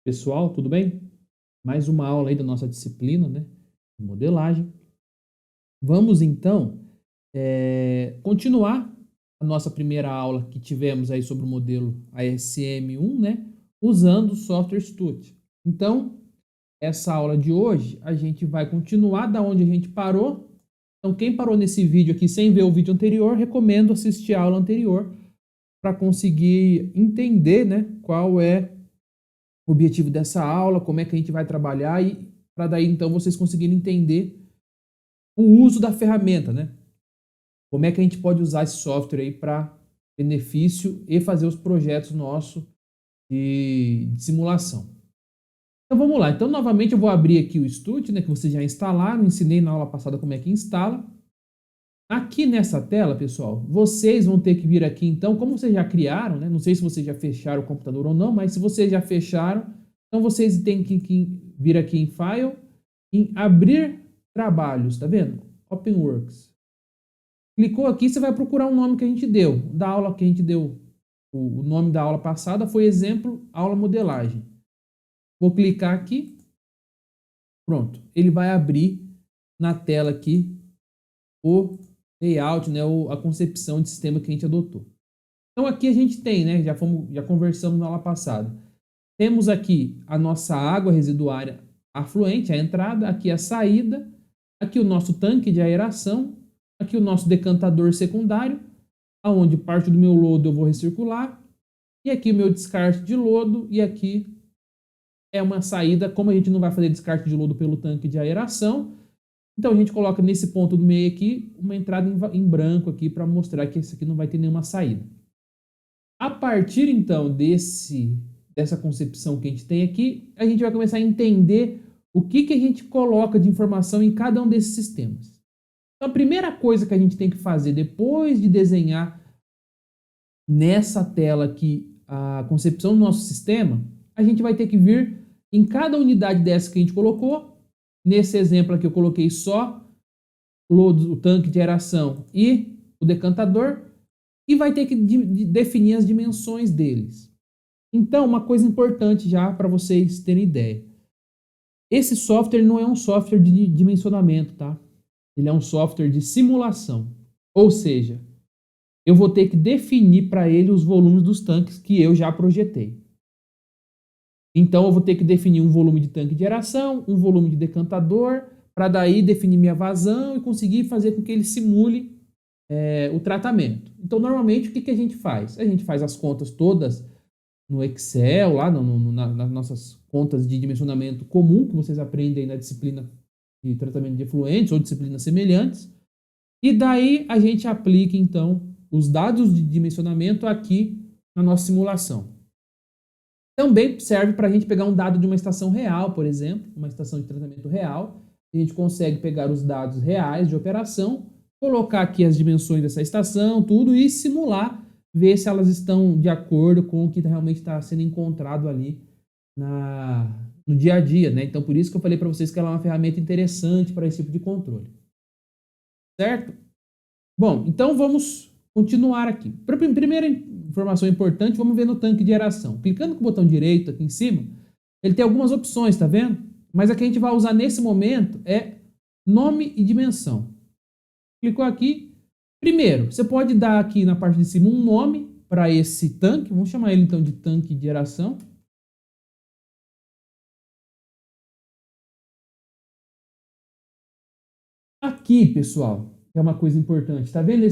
Pessoal, tudo bem? Mais uma aula aí da nossa disciplina, né? Modelagem. Vamos então continuar a nossa primeira aula que tivemos aí sobre o modelo ASM1, né? Usando o Software Studio. Então, essa aula de hoje, a gente vai continuar da onde a gente parou. Então, quem parou nesse vídeo aqui sem ver o vídeo anterior, recomendo assistir a aula anterior para conseguir entender, né, qual é o objetivo dessa aula, como é que a gente vai trabalhar e para daí então vocês conseguirem entender o uso da ferramenta, né? Como é que a gente pode usar esse software aí para benefício e fazer os projetos nossos de simulação. Então vamos lá. Então novamente eu vou abrir aqui o Studio, né, que vocês já instalaram, ensinei na aula passada como é que instala. Aqui nessa tela, pessoal, vocês vão ter que vir aqui então, como vocês já criaram, né? Não sei se vocês já fecharam o computador ou não, mas se vocês já fecharam, então vocês têm que vir aqui em File, em Abrir Trabalhos, tá vendo? OpenWorks. Clicou aqui, você vai procurar um nome que a gente deu. Da aula que a gente deu, o nome da aula passada foi exemplo, aula modelagem. Vou clicar aqui, pronto. Ele vai abrir na tela aqui o layout, né, a concepção de sistema que a gente adotou. Então aqui a gente tem, né, já conversamos na aula passada. Temos aqui a nossa água residuária afluente, a entrada, aqui a saída, aqui o nosso tanque de aeração, aqui o nosso decantador secundário, aonde parte do meu lodo eu vou recircular, e aqui o meu descarte de lodo, e aqui é uma saída, como a gente não vai fazer descarte de lodo pelo tanque de aeração, então a gente coloca nesse ponto do meio aqui uma entrada em branco aqui para mostrar que esse aqui não vai ter nenhuma saída. A partir então dessa concepção que a gente tem aqui, a gente vai começar a entender o que a gente coloca de informação em cada um desses sistemas. Então a primeira coisa que a gente tem que fazer depois de desenhar nessa tela aqui a concepção do nosso sistema, a gente vai ter que vir em cada unidade dessa que a gente colocou. Nesse exemplo aqui eu coloquei só o tanque de aeração e o decantador, e vai ter que definir as dimensões deles. Então, uma coisa importante já para vocês terem ideia. Esse software não é um software de dimensionamento, tá? Ele é um software de simulação. Ou seja, eu vou ter que definir para ele os volumes dos tanques que eu já projetei. Então, eu vou ter que definir um volume de tanque de aeração, um volume de decantador, para daí definir minha vazão e conseguir fazer com que ele simule o tratamento. Então, normalmente, o que a gente faz? A gente faz as contas todas no Excel, lá nas nossas contas de dimensionamento comum, que vocês aprendem na disciplina de tratamento de efluentes ou disciplinas semelhantes. E daí a gente aplica, então, os dados de dimensionamento aqui na nossa simulação. Também serve para a gente pegar um dado de uma estação real, por exemplo, uma estação de tratamento real. A gente consegue pegar os dados reais de operação, colocar aqui as dimensões dessa estação, tudo, e simular, ver se elas estão de acordo com o que realmente está sendo encontrado ali no dia a dia, né? Então, por isso que eu falei para vocês que ela é uma ferramenta interessante para esse tipo de controle. Certo? Bom, então vamos continuar aqui. Primeira informação importante, vamos ver no tanque de aeração. Clicando com o botão direito aqui em cima, ele tem algumas opções, tá vendo? Mas a que a gente vai usar nesse momento é nome e dimensão. Clicou aqui. Primeiro, você pode dar aqui na parte de cima um nome para esse tanque. Vamos chamar ele então de tanque de aeração. Aqui, pessoal, é uma coisa importante. Está vendo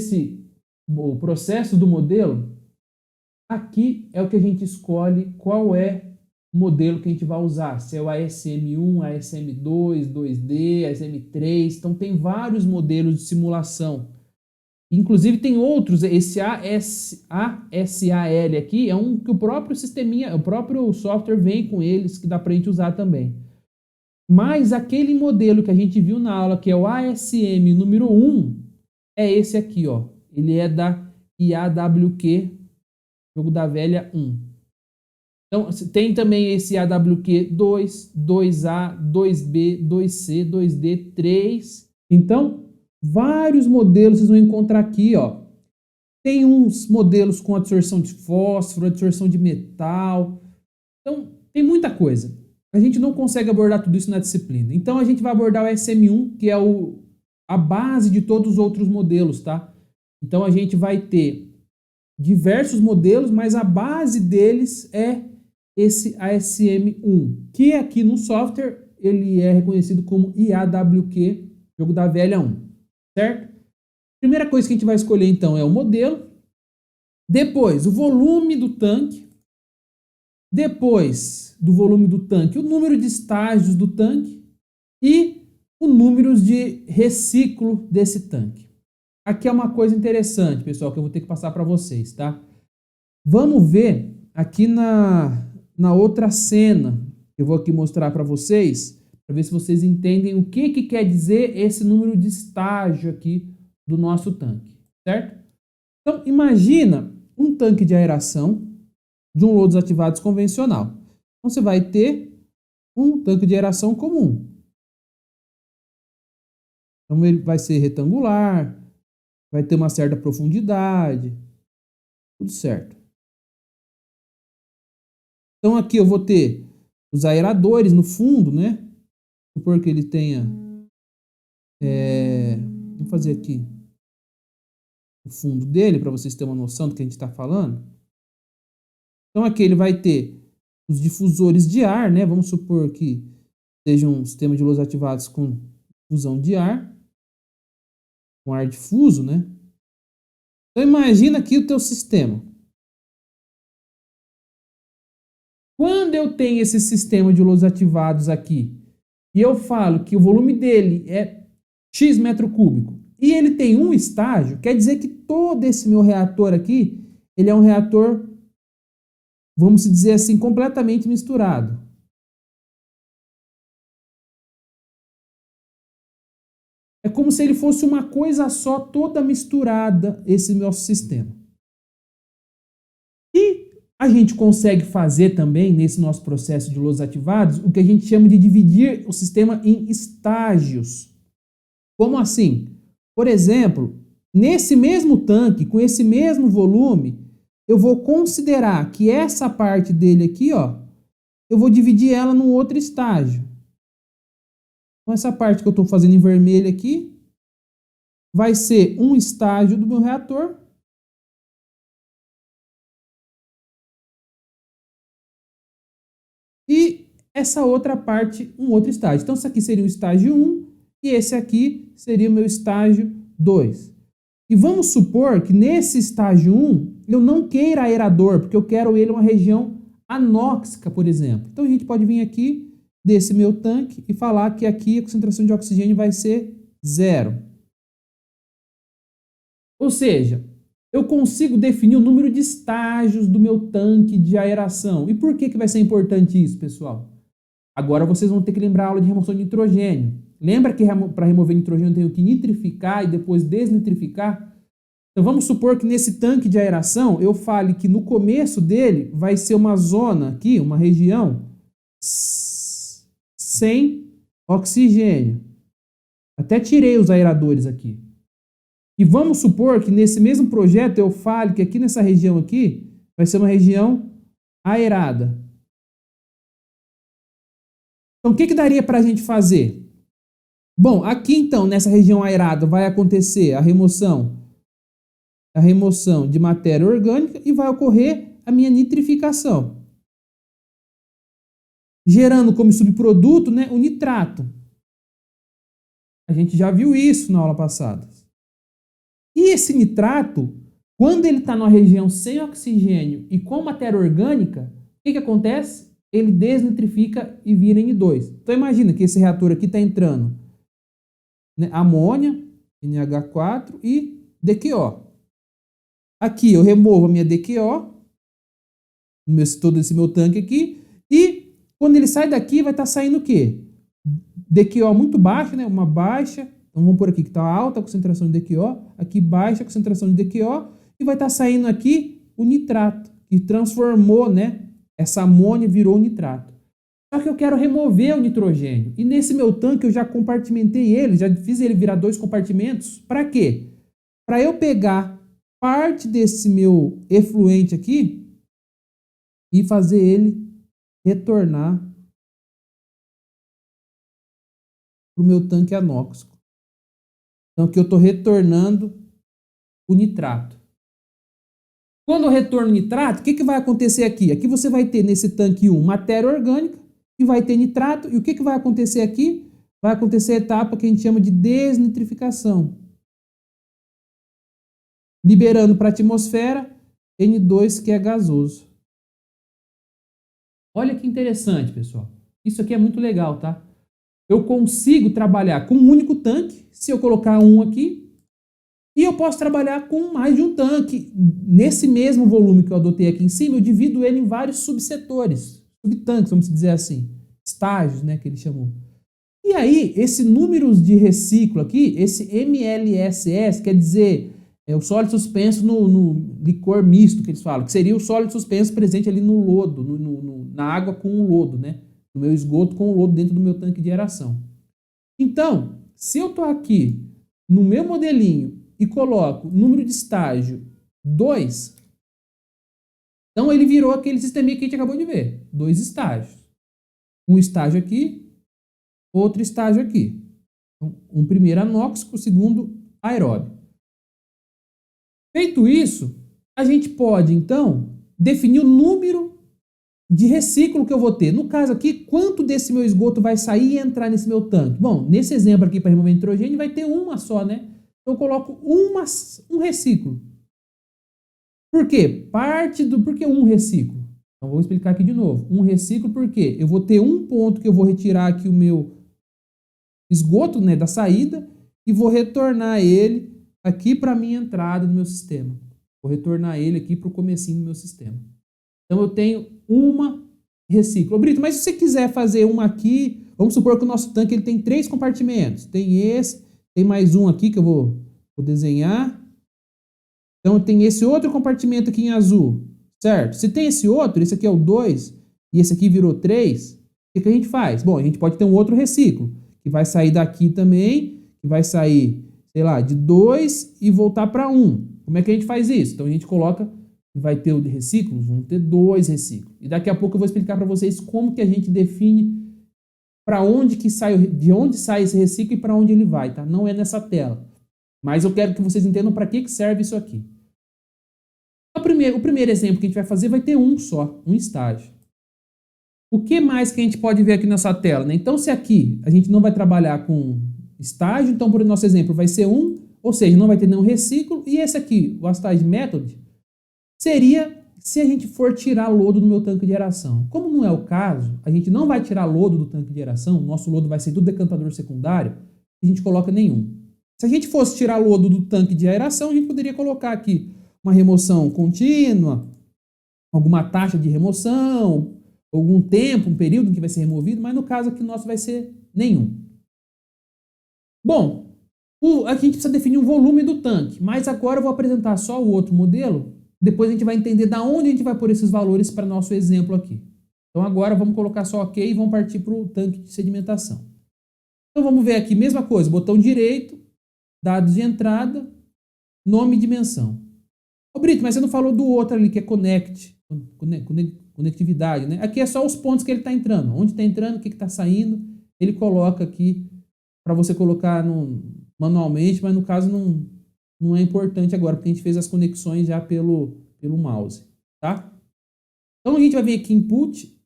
o processo do modelo? Aqui é o que a gente escolhe qual é o modelo que a gente vai usar. Se é o ASM1, ASM2, 2D, ASM3. Então tem vários modelos de simulação. Inclusive tem outros, esse ASAL aqui é um que o próprio sisteminha, o próprio software vem com eles, que dá para a gente usar também. Mas aquele modelo que a gente viu na aula, que é o ASM número 1, é esse aqui, ó. Ele é da IAWQ, jogo da velha 1. Então, tem também esse AWQ 2, 2A, 2B, 2C, 2D, 3. Então, vários modelos vocês vão encontrar aqui, ó. Tem uns modelos com absorção de fósforo, absorção de metal. Então, tem muita coisa. A gente não consegue abordar tudo isso na disciplina. Então, a gente vai abordar o SM1, que é a base de todos os outros modelos, tá? Então, a gente vai ter diversos modelos, mas a base deles é esse ASM1, que aqui no software ele é reconhecido como IAWQ, jogo da velha 1, certo? Primeira coisa que a gente vai escolher então é o modelo, depois o volume do tanque, depois do volume do tanque, o número de estágios do tanque e o número de reciclo desse tanque. Aqui é uma coisa interessante, pessoal, que eu vou ter que passar para vocês, tá? Vamos ver aqui na outra cena. Eu vou aqui mostrar para vocês, para ver se vocês entendem o que quer dizer esse número de estágio aqui do nosso tanque, certo? Então, imagina um tanque de aeração de um lodo desativados convencional. Então, você vai ter um tanque de aeração comum. Então, ele vai ser retangular, vai ter uma certa profundidade, tudo certo. Então, aqui eu vou ter os aeradores no fundo, né? Supor que ele tenha... vou fazer aqui o fundo dele, para vocês terem uma noção do que a gente está falando. Então, aqui ele vai ter os difusores de ar, né? Vamos supor que seja um sistema de lodos ativados com fusão de ar, com ar difuso, né? Então, imagina aqui o teu sistema. Quando eu tenho esse sistema de lodos ativados aqui, e eu falo que o volume dele é X metro cúbico, e ele tem um estágio, quer dizer que todo esse meu reator aqui, ele é um reator, vamos dizer assim, completamente misturado. É como se ele fosse uma coisa só, toda misturada, esse nosso sistema. E a gente consegue fazer também, nesse nosso processo de lodos ativados, o que a gente chama de dividir o sistema em estágios. Como assim? Por exemplo, nesse mesmo tanque, com esse mesmo volume, eu vou considerar que essa parte dele aqui, ó, eu vou dividir ela num outro estágio. Então, essa parte que eu estou fazendo em vermelho aqui vai ser um estágio do meu reator. E essa outra parte, um outro estágio. Então, isso aqui seria o estágio 1 e esse aqui seria o meu estágio 2. E vamos supor que nesse estágio 1 eu não queira aerador, porque eu quero ele uma região anóxica, por exemplo. Então, a gente pode vir aqui desse meu tanque e falar que aqui a concentração de oxigênio vai ser 0. Ou seja, eu consigo definir o número de estágios do meu tanque de aeração. E por que vai ser importante isso, pessoal? Agora vocês vão ter que lembrar a aula de remoção de nitrogênio. Lembra que para remover nitrogênio eu tenho que nitrificar e depois desnitrificar? Então vamos supor que nesse tanque de aeração eu fale que no começo dele vai ser uma zona aqui, uma região sem oxigênio. Até tirei os aeradores aqui. E vamos supor que nesse mesmo projeto eu fale que aqui nessa região aqui vai ser uma região aerada. Então o que daria para a gente fazer? Bom, aqui então nessa região aerada vai acontecer a remoção de matéria orgânica e vai ocorrer a minha nitrificação, gerando como subproduto, né, o nitrato. A gente já viu isso na aula passada. E esse nitrato, quando ele está numa região sem oxigênio e com matéria orgânica, o que acontece? Ele desnitrifica e vira N2. Então imagina que esse reator aqui está entrando, né, amônia, NH4 e DQO. Aqui eu removo a minha DQO, todo esse meu tanque aqui, e quando ele sai daqui vai estar saindo o quê? DQO muito baixo, né? Uma baixa. Então vamos por aqui que está alta a concentração de DQO, aqui baixa a concentração de DQO, e vai estar saindo aqui o nitrato, que transformou, né? Essa amônia virou nitrato. Só que eu quero remover o nitrogênio. E nesse meu tanque eu já compartimentei ele, já fiz ele virar 2 compartimentos. Para quê? Para eu pegar parte desse meu efluente aqui e fazer ele retornar para o meu tanque anóxico. Então, aqui eu estou retornando o nitrato. Quando eu retorno nitrato, o que vai acontecer aqui? Aqui você vai ter nesse tanque 1 matéria orgânica e vai ter nitrato. E o que vai acontecer aqui? Vai acontecer a etapa que a gente chama de desnitrificação. Liberando para a atmosfera N2, que é gasoso. Olha que interessante, pessoal. Isso aqui é muito legal, tá? Eu consigo trabalhar com um único tanque, se eu colocar um aqui, e eu posso trabalhar com mais de um tanque. Nesse mesmo volume que eu adotei aqui em cima, eu divido ele em vários subsetores, subtanques, vamos dizer assim, estágios, né, que ele chamou. E aí, esse número de reciclo aqui, esse MLSS, quer dizer, é o sólido suspenso no licor misto, que eles falam, que seria o sólido suspenso presente ali no lodo, na água com o lodo, né? No meu esgoto com o lodo dentro do meu tanque de aeração. Então, se eu estou aqui no meu modelinho e coloco número de estágio 2, então ele virou aquele sisteminha que a gente acabou de ver. 2 estágios. Um estágio aqui, outro estágio aqui. Um primeiro anóxico, o segundo aeróbio. Feito isso, a gente pode, então, definir o número de reciclo que eu vou ter. No caso aqui, quanto desse meu esgoto vai sair e entrar nesse meu tanque? Bom, nesse exemplo aqui para remover nitrogênio, vai ter uma só, né? Então eu coloco um reciclo. Por quê? Por que um reciclo? Então vou explicar aqui de novo. Um reciclo por quê? Eu vou ter um ponto que eu vou retirar aqui o meu esgoto, né, da saída e vou retornar ele aqui para a minha entrada do meu sistema. Vou retornar ele aqui para o comecinho do meu sistema. Então eu tenho uma reciclo. Ô, Brito, mas se você quiser fazer uma aqui, vamos supor que o nosso tanque ele tem 3 compartimentos. Tem esse, tem mais um aqui que eu vou desenhar. Então tem esse outro compartimento aqui em azul, certo? Se tem esse outro, esse aqui é o 2 e esse aqui virou 3, o que a gente faz? Bom, a gente pode ter um outro reciclo, que vai sair daqui também, que vai sair, sei lá, de 2 e voltar para 1. Como é que a gente faz isso? Então a gente coloca, vai ter o de reciclos, vão ter 2 reciclos. E daqui a pouco eu vou explicar para vocês como que a gente define para onde que sai, de onde sai esse reciclo e para onde ele vai, tá? Não é nessa tela. Mas eu quero que vocês entendam para que serve isso aqui. O primeiro exemplo que a gente vai fazer vai ter um só, um estágio. O que mais que a gente pode ver aqui nessa tela, né? Então, se aqui a gente não vai trabalhar com estágio, então, por nosso exemplo, vai ser um, ou seja, não vai ter nenhum reciclo. E esse aqui, o Astage Method, seria se a gente for tirar lodo do meu tanque de aeração. Como não é o caso, a gente não vai tirar lodo do tanque de aeração, nosso lodo vai ser do decantador secundário, a gente coloca nenhum. Se a gente fosse tirar lodo do tanque de aeração, a gente poderia colocar aqui uma remoção contínua, alguma taxa de remoção, algum tempo, um período em que vai ser removido, mas no caso aqui nosso vai ser nenhum. Bom, a gente precisa definir o volume do tanque, mas agora eu vou apresentar só o outro modelo, depois a gente vai entender da onde a gente vai pôr esses valores para nosso exemplo aqui. Então agora vamos colocar só OK e vamos partir para o tanque de sedimentação. Então vamos ver aqui, mesma coisa, botão direito, dados de entrada, nome e dimensão. Ô Brito, mas você não falou do outro ali, que é conectividade, né? Aqui é só os pontos que ele está entrando. Onde está entrando, o que está saindo, ele coloca aqui para você colocar manualmente, mas no caso não é importante agora, porque a gente fez as conexões já pelo mouse, tá? Então a gente vai vir aqui input,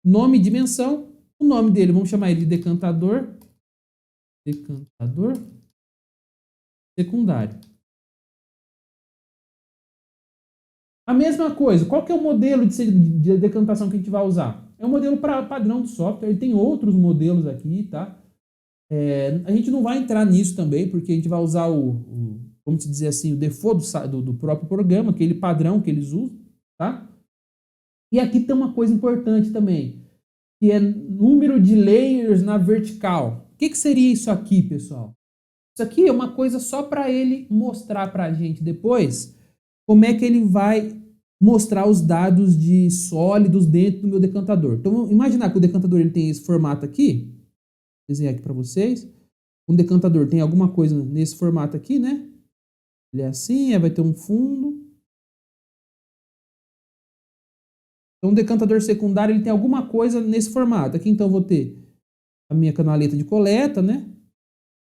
nome e dimensão, o nome dele, vamos chamar ele de decantador secundário. A mesma coisa, qual que é o modelo de decantação que a gente vai usar? É um modelo padrão do software, ele tem outros modelos aqui, tá? A gente não vai entrar nisso também, porque a gente vai usar vamos dizer assim, o default do próprio programa, aquele padrão que eles usam, tá? E aqui tem uma coisa importante também, que é número de layers na vertical. O que seria isso aqui, pessoal? Isso aqui é uma coisa só para ele mostrar para a gente depois como é que ele vai mostrar os dados de sólidos dentro do meu decantador. Então, vamos imaginar que o decantador ele tem esse formato aqui. Vou desenhar aqui para vocês. Um decantador tem alguma coisa nesse formato aqui, né? Ele é assim, aí vai ter um fundo. Então, o decantador secundário ele tem alguma coisa nesse formato. Aqui, então, eu vou ter a minha canaleta de coleta, né?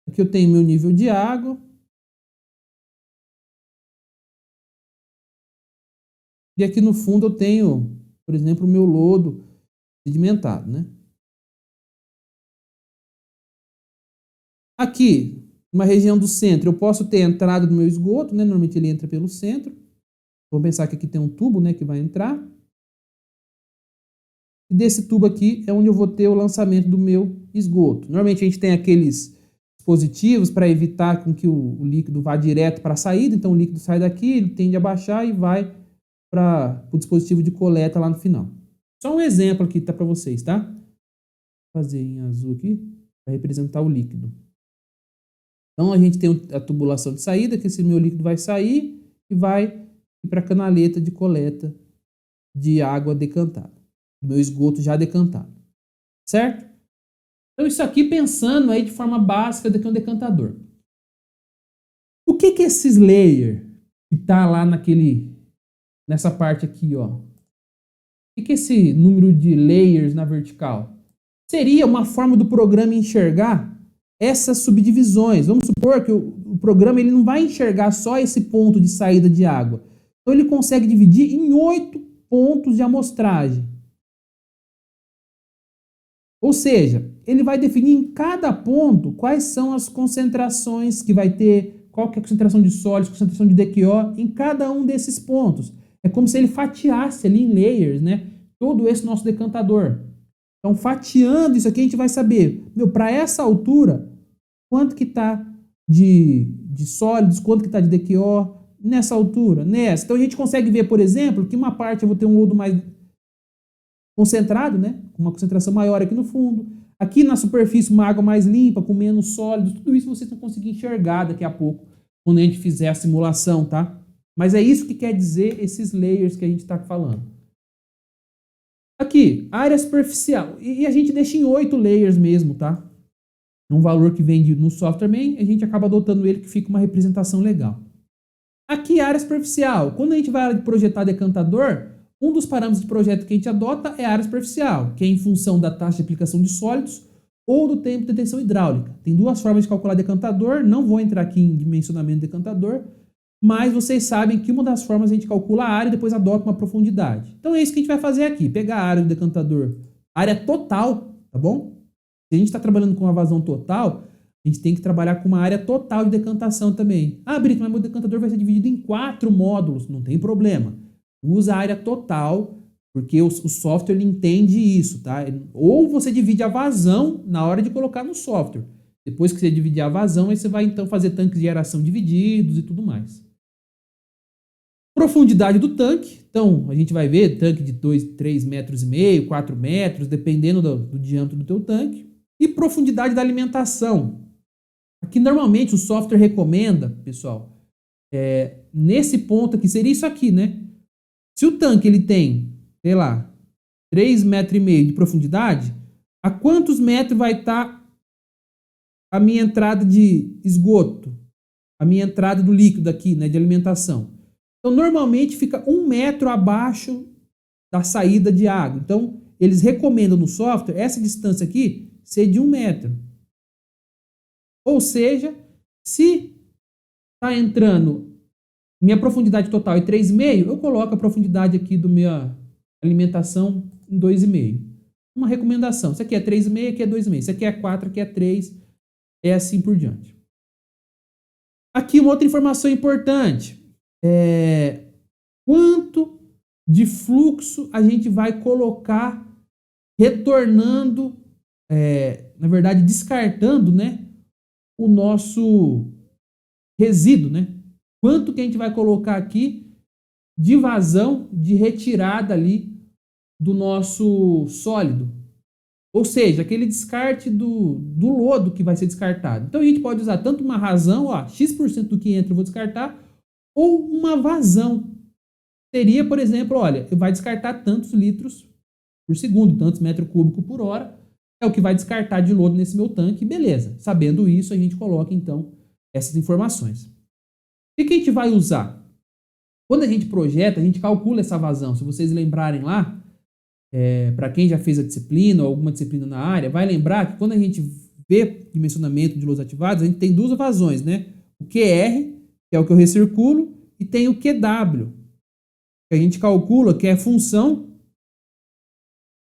Aqui eu tenho meu nível de água. E aqui no fundo eu tenho, por exemplo, o meu lodo sedimentado, né? Aqui, numa região do centro, eu posso ter a entrada do meu esgoto, né? Normalmente ele entra pelo centro. Vamos pensar que aqui tem um tubo, né, que vai entrar. E desse tubo aqui é onde eu vou ter o lançamento do meu esgoto. Normalmente a gente tem aqueles dispositivos para evitar com que o líquido vá direto para a saída. Então o líquido sai daqui, ele tende a baixar e vai para o dispositivo de coleta lá no final. Só um exemplo aqui tá para vocês, tá? Vou fazer em azul aqui para representar o líquido. Então a gente tem a tubulação de saída, que esse meu líquido vai sair e vai para a canaleta de coleta de água decantada, meu esgoto já decantado, certo? Então isso aqui pensando aí de forma básica do que é um decantador. O que que esses layers que tá lá nessa parte aqui, ó? O que esse número de layers na vertical? Seria uma forma do programa enxergar essas subdivisões. Vamos supor que o programa ele não vai enxergar só esse ponto de saída de água. Então ele consegue dividir em 8 pontos de amostragem. Ou seja, ele vai definir em cada ponto quais são as concentrações que vai ter, qual que é a concentração de sólidos, concentração de DQO em cada um desses pontos. É como se ele fatiasse ali em layers, né? Todo esse nosso decantador. Então, fatiando isso aqui, a gente vai saber, para essa altura, quanto que está de sólidos, quanto que está de DQO, nessa altura, nessa. Então, a gente consegue ver, por exemplo, que uma parte eu vou ter um lodo mais concentrado, né? Com uma concentração maior aqui no fundo. Aqui na superfície, uma água mais limpa, com menos sólidos. Tudo isso vocês vão conseguir enxergar daqui a pouco, quando a gente fizer a simulação, tá? Mas é isso que quer dizer esses layers que a gente está falando. Aqui, área superficial. E a gente deixa em 8 layers mesmo, tá? Um valor que vem no software main, a gente acaba adotando ele que fica uma representação legal. Aqui, área superficial. Quando a gente vai projetar decantador, um dos parâmetros de projeto que a gente adota é a área superficial, que é em função da taxa de aplicação de sólidos ou do tempo de detenção hidráulica. Tem duas formas de calcular decantador, não vou entrar aqui em dimensionamento de decantador, mas vocês sabem que uma das formas a gente calcula a área e depois adota uma profundidade. Então é isso que a gente vai fazer aqui, pegar a área do decantador, área total, tá bom? Se a gente está trabalhando com uma vazão total, a gente tem que trabalhar com uma área total de decantação também. Ah, Brito, mas meu decantador vai ser dividido em 4 módulos, não tem problema. Usa a área total, porque o software ele entende isso, tá? Ou você divide a vazão na hora de colocar no software. Depois que você dividir a vazão, aí você vai então fazer tanques de aeração divididos e tudo mais. Profundidade do tanque. Então, a gente vai ver tanque de 2, 3 metros e meio, 4 metros, dependendo do diâmetro do teu tanque. E profundidade da alimentação. Aqui, normalmente, o software recomenda, pessoal, nesse ponto aqui, seria isso aqui, né? Se o tanque ele tem, sei lá, 3,5 metros de profundidade, a quantos metros vai estar a minha entrada de esgoto? A minha entrada do líquido aqui, né, de alimentação. Então, normalmente fica 1 metro abaixo da saída de água. Então, eles recomendam no software essa distância aqui ser de 1 metro. Ou seja, se está entrando minha profundidade total é 3,5, eu coloco a profundidade aqui do minha alimentação em 2,5. Uma recomendação. Isso aqui é 3,5, aqui é 2,5. Isso aqui é 4, aqui é 3. É assim por diante. Aqui uma outra informação importante. Quanto de fluxo a gente vai colocar retornando, na verdade, descartando, né, o nosso resíduo, né? Quanto que a gente vai colocar aqui de vazão, de retirada ali do nosso sólido. Ou seja, aquele descarte do lodo que vai ser descartado. Então a gente pode usar tanto uma razão, ó, X% do que entra eu vou descartar, ou uma vazão. Seria, por exemplo, olha, vai descartar tantos litros por segundo, tantos metros cúbicos por hora, é o que vai descartar de lodo nesse meu tanque, beleza. Sabendo isso, a gente coloca então essas informações. O que a gente vai usar? Quando a gente projeta, a gente calcula essa vazão. Se vocês lembrarem lá, Para quem já fez a disciplina ou alguma disciplina na área, vai lembrar que quando a gente vê dimensionamento de lodos ativados, a gente tem duas vazões, né? O QR, que é o que eu recirculo, e tem o QW, que a gente calcula que é função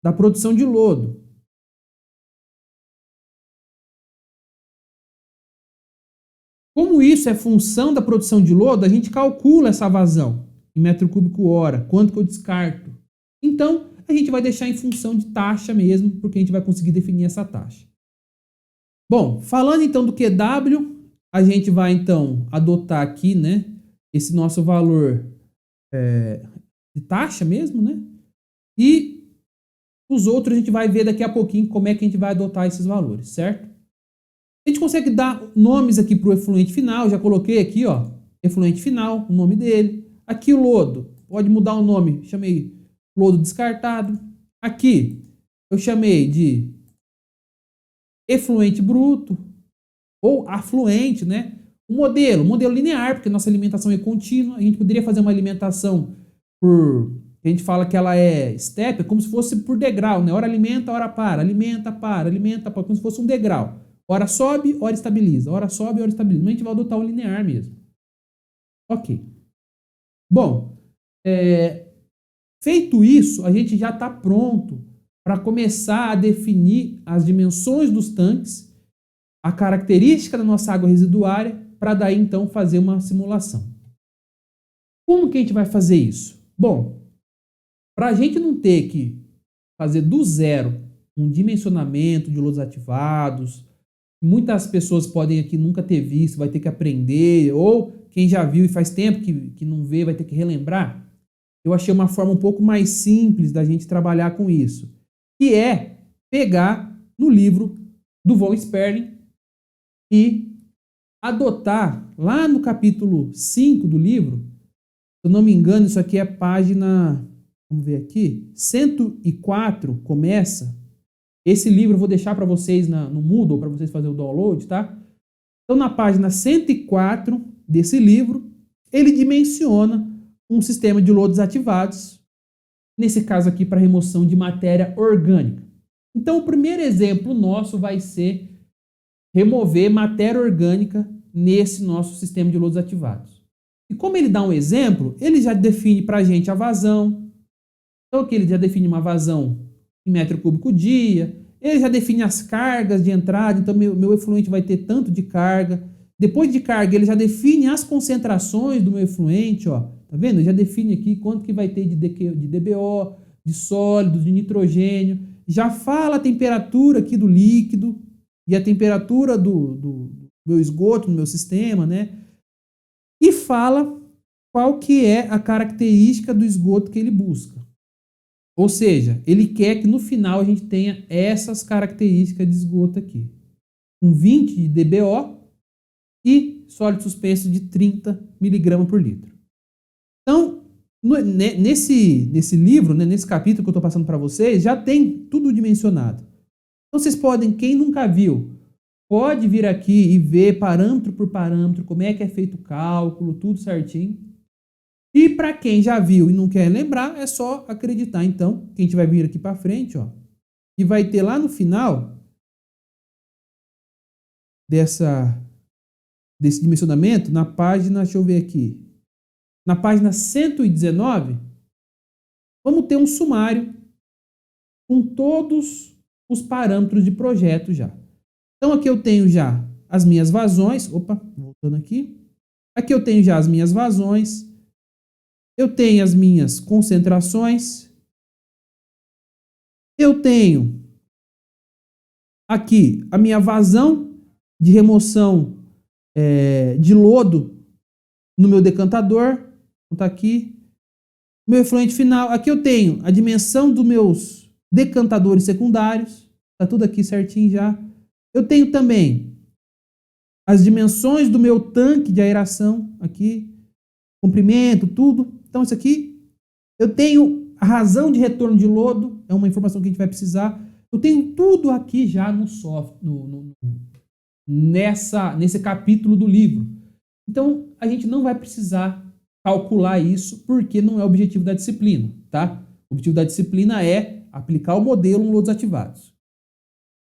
da produção de lodo. Como isso é função da produção de lodo, a gente calcula essa vazão em metro cúbico hora, quanto que eu descarto. Então, a gente vai deixar em função de taxa mesmo, porque a gente vai conseguir definir essa taxa. Bom, falando então do QW, a gente vai então adotar aqui, né, esse nosso valor de taxa mesmo, né? E os outros a gente vai ver daqui a pouquinho como é que a gente vai adotar esses valores, certo? A gente consegue dar nomes aqui para o efluente final, já coloquei aqui, ó, efluente final, o nome dele. Aqui o lodo, pode mudar o nome, chamei lodo descartado. Aqui eu chamei de efluente bruto ou afluente, né? O modelo linear, porque nossa alimentação é contínua. A gente poderia fazer uma alimentação a gente fala que ela é step, como se fosse por degrau, né? Hora alimenta, hora para, alimenta, para, como se fosse um degrau. Hora sobe, hora estabiliza, hora sobe, hora estabiliza. Mas a gente vai adotar o linear mesmo. Ok. Bom, feito isso, a gente já está pronto para começar a definir as dimensões dos tanques, a característica da nossa água residuária, para daí então fazer uma simulação. Como que a gente vai fazer isso? Bom, para a gente não ter que fazer do zero um dimensionamento de lodos ativados, muitas pessoas podem aqui nunca ter visto, vai ter que aprender, ou quem já viu e faz tempo que não vê vai ter que relembrar. Eu achei uma forma um pouco mais simples da gente trabalhar com isso, que é pegar no livro do Von Sperling e adotar lá no capítulo 5 do livro, se eu não me engano, isso aqui é a página, vamos ver aqui, 104 começa. Esse livro eu vou deixar para vocês no Moodle, para vocês fazerem o download, tá? Então, na página 104 desse livro, ele dimensiona um sistema de lodos ativados, nesse caso aqui para remoção de matéria orgânica. Então, o primeiro exemplo nosso vai ser remover matéria orgânica nesse nosso sistema de lodos ativados. E como ele dá um exemplo, ele já define para a gente a vazão. Então, aqui ele já define uma vazão em metro cúbico dia, ele já define as cargas de entrada, então meu efluente vai ter tanto de carga. Depois de carga, ele já define as concentrações do meu efluente, ó. Tá vendo? Ele já define aqui quanto que vai ter de DBO, de sólidos, de nitrogênio. Já fala a temperatura aqui do líquido e a temperatura do meu esgoto, no meu sistema, né? E fala qual que é a característica do esgoto que ele busca. Ou seja, ele quer que no final a gente tenha essas características de esgoto aqui. Com 20 de DBO e sólido suspenso de 30 mg por litro. Então, nesse livro, né, nesse capítulo que eu estou passando para vocês, já tem tudo dimensionado. Então, vocês podem, quem nunca viu, pode vir aqui e ver parâmetro por parâmetro, como é que é feito o cálculo, tudo certinho. E para quem já viu e não quer lembrar, é só acreditar. Então, que a gente vai vir aqui para frente, ó, e vai ter lá no final desse dimensionamento, na página, deixa eu ver aqui, na página 119, vamos ter um sumário com todos os parâmetros de projeto já. Então, aqui eu tenho já as minhas vazões. Opa, voltando aqui. Aqui eu tenho já as minhas vazões. Eu tenho as minhas concentrações. Eu tenho aqui a minha vazão de remoção de lodo no meu decantador. Está aqui. Meu efluente final. Aqui eu tenho a dimensão dos meus decantadores secundários. Está tudo aqui certinho já. Eu tenho também as dimensões do meu tanque de aeração aqui, comprimento, tudo. Então, isso aqui, eu tenho a razão de retorno de lodo, é uma informação que a gente vai precisar. Eu tenho tudo aqui já no software, nesse capítulo do livro. Então, a gente não vai precisar calcular isso, porque não é o objetivo da disciplina, tá? O objetivo da disciplina é aplicar o modelo no lodos ativados.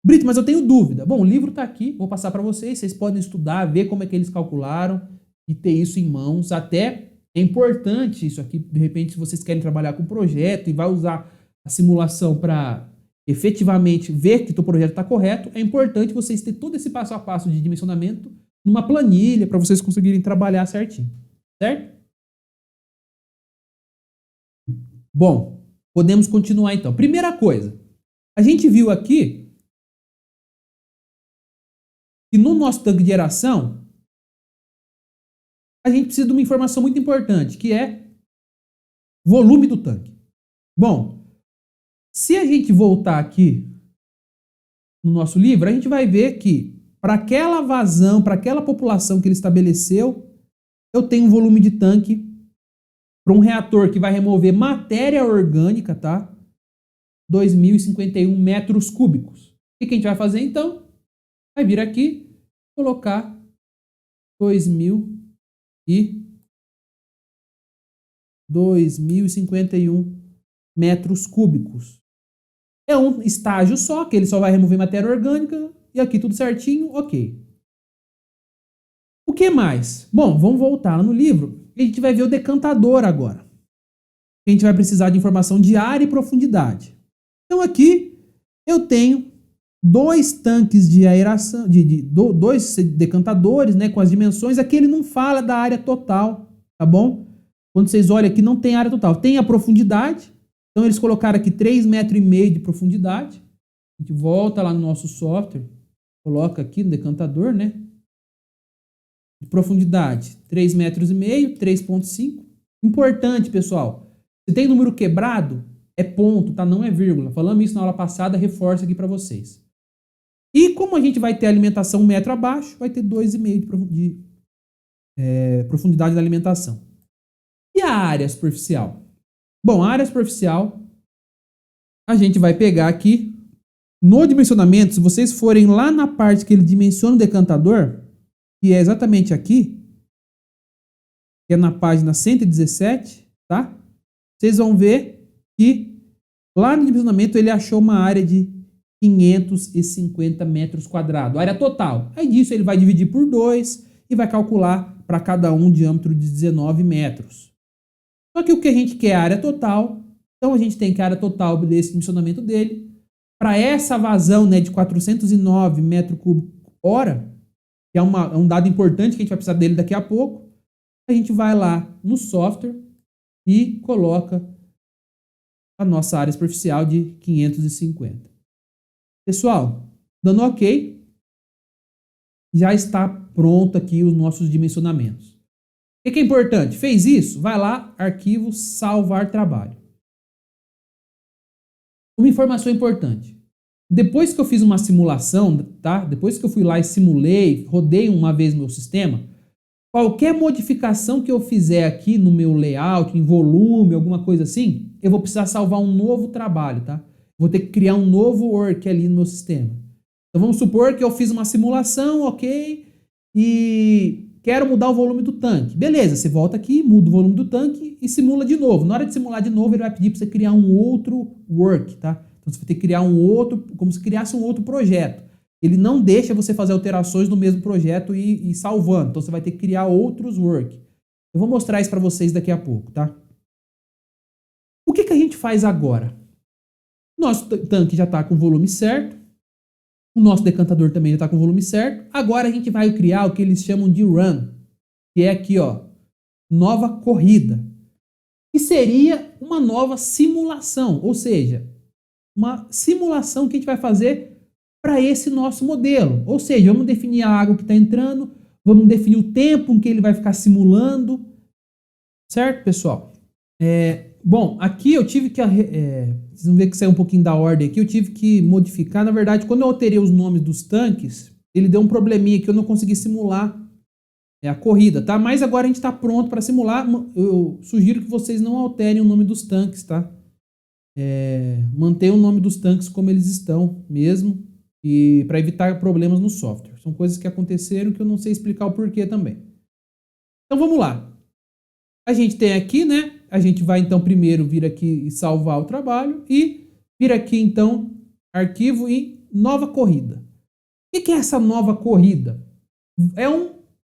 Brito, mas eu tenho dúvida. Bom, o livro está aqui, vou passar para vocês podem estudar, ver como é que eles calcularam e ter isso em mãos. Até é importante isso aqui, de repente, se vocês querem trabalhar com projeto e vai usar a simulação para efetivamente ver que o teu projeto está correto, é importante vocês terem todo esse passo a passo de dimensionamento numa planilha para vocês conseguirem trabalhar certinho, certo? Bom, podemos continuar então. Primeira coisa, a gente viu aqui que no nosso tanque de aeração, a gente precisa de uma informação muito importante, que é volume do tanque. Bom, se a gente voltar aqui no nosso livro, a gente vai ver que para aquela vazão, para aquela população que ele estabeleceu, eu tenho um volume de tanque para um reator que vai remover matéria orgânica, tá? 2.051 metros cúbicos. O que a gente vai fazer então? Vai vir aqui, colocar 2.051 metros cúbicos. É um estágio só, que ele só vai remover matéria orgânica, e aqui tudo certinho, ok. O que mais? Bom, vamos voltar no livro, e a gente vai ver o decantador agora. A gente vai precisar de informação de área e profundidade. Então aqui eu tenho dois tanques de aeração, dois decantadores, né, com as dimensões. Aqui ele não fala da área total, tá bom? Quando vocês olham aqui não tem área total, tem a profundidade. Então eles colocaram aqui 3,5 metros de profundidade. A gente volta lá no nosso software, coloca aqui no decantador, né? De profundidade, 3,5 metros, 3,5. Importante, pessoal. Se tem número quebrado, é ponto, tá? Não é vírgula. Falamos isso na aula passada, reforço aqui para vocês. E como a gente vai ter alimentação 1 metro abaixo, vai ter 2,5 de profundidade da alimentação. E a área superficial? Bom, a área superficial, a gente vai pegar aqui, no dimensionamento, se vocês forem lá na parte que ele dimensiona o decantador, que é exatamente aqui, que é na página 117, tá? Vocês vão ver que lá no dimensionamento ele achou uma área de 550 metros quadrados, área total. Aí disso ele vai dividir por 2 e vai calcular para cada um diâmetro de 19 metros. Só que o que a gente quer é a área total, então a gente tem que a área total desse dimensionamento dele. Para essa vazão, né, de 409 metros cúbicos hora, que é um dado importante que a gente vai precisar dele daqui a pouco, a gente vai lá no software e coloca a nossa área superficial de 550. Pessoal, dando ok, já está pronto aqui os nossos dimensionamentos. O que é importante? Fez isso? Vai lá, arquivo, salvar trabalho. Uma informação importante. Depois que eu fiz uma simulação, tá? Depois que eu fui lá e simulei, rodei uma vez meu sistema, qualquer modificação que eu fizer aqui no meu layout, em volume, alguma coisa assim, eu vou precisar salvar um novo trabalho, tá? Vou ter que criar um novo work ali no meu sistema. Então vamos supor que eu fiz uma simulação, ok, e quero mudar o volume do tanque. Beleza, você volta aqui, muda o volume do tanque e simula de novo. Na hora de simular de novo, ele vai pedir para você criar um outro work, tá? Então você vai ter que criar um outro, como se criasse um outro projeto. Ele não deixa você fazer alterações no mesmo projeto e salvando. Então você vai ter que criar outros work. Eu vou mostrar isso para vocês daqui a pouco, tá? O que a gente faz agora? Nosso tanque já está com o volume certo. O nosso decantador também já está com o volume certo. Agora a gente vai criar o que eles chamam de run, que é aqui, ó, nova corrida. Que seria uma nova simulação, ou seja, uma simulação que a gente vai fazer para esse nosso modelo. Ou seja, vamos definir a água que está entrando, vamos definir o tempo em que ele vai ficar simulando. Certo, pessoal? Bom, aqui eu tive que... vocês vão ver que saiu um pouquinho da ordem aqui. Eu tive que modificar. Na verdade, quando eu alterei os nomes dos tanques, ele deu um probleminha que eu não consegui simular a corrida, tá? Mas agora a gente está pronto para simular. Eu sugiro que vocês não alterem o nome dos tanques, tá? Mantenham o nome dos tanques como eles estão mesmo, e para evitar problemas no software. São coisas que aconteceram que eu não sei explicar o porquê também. Então vamos lá. A gente tem aqui, né? A gente vai então primeiro vir aqui e salvar o trabalho e vir aqui então, arquivo e nova corrida. O que é essa nova corrida? É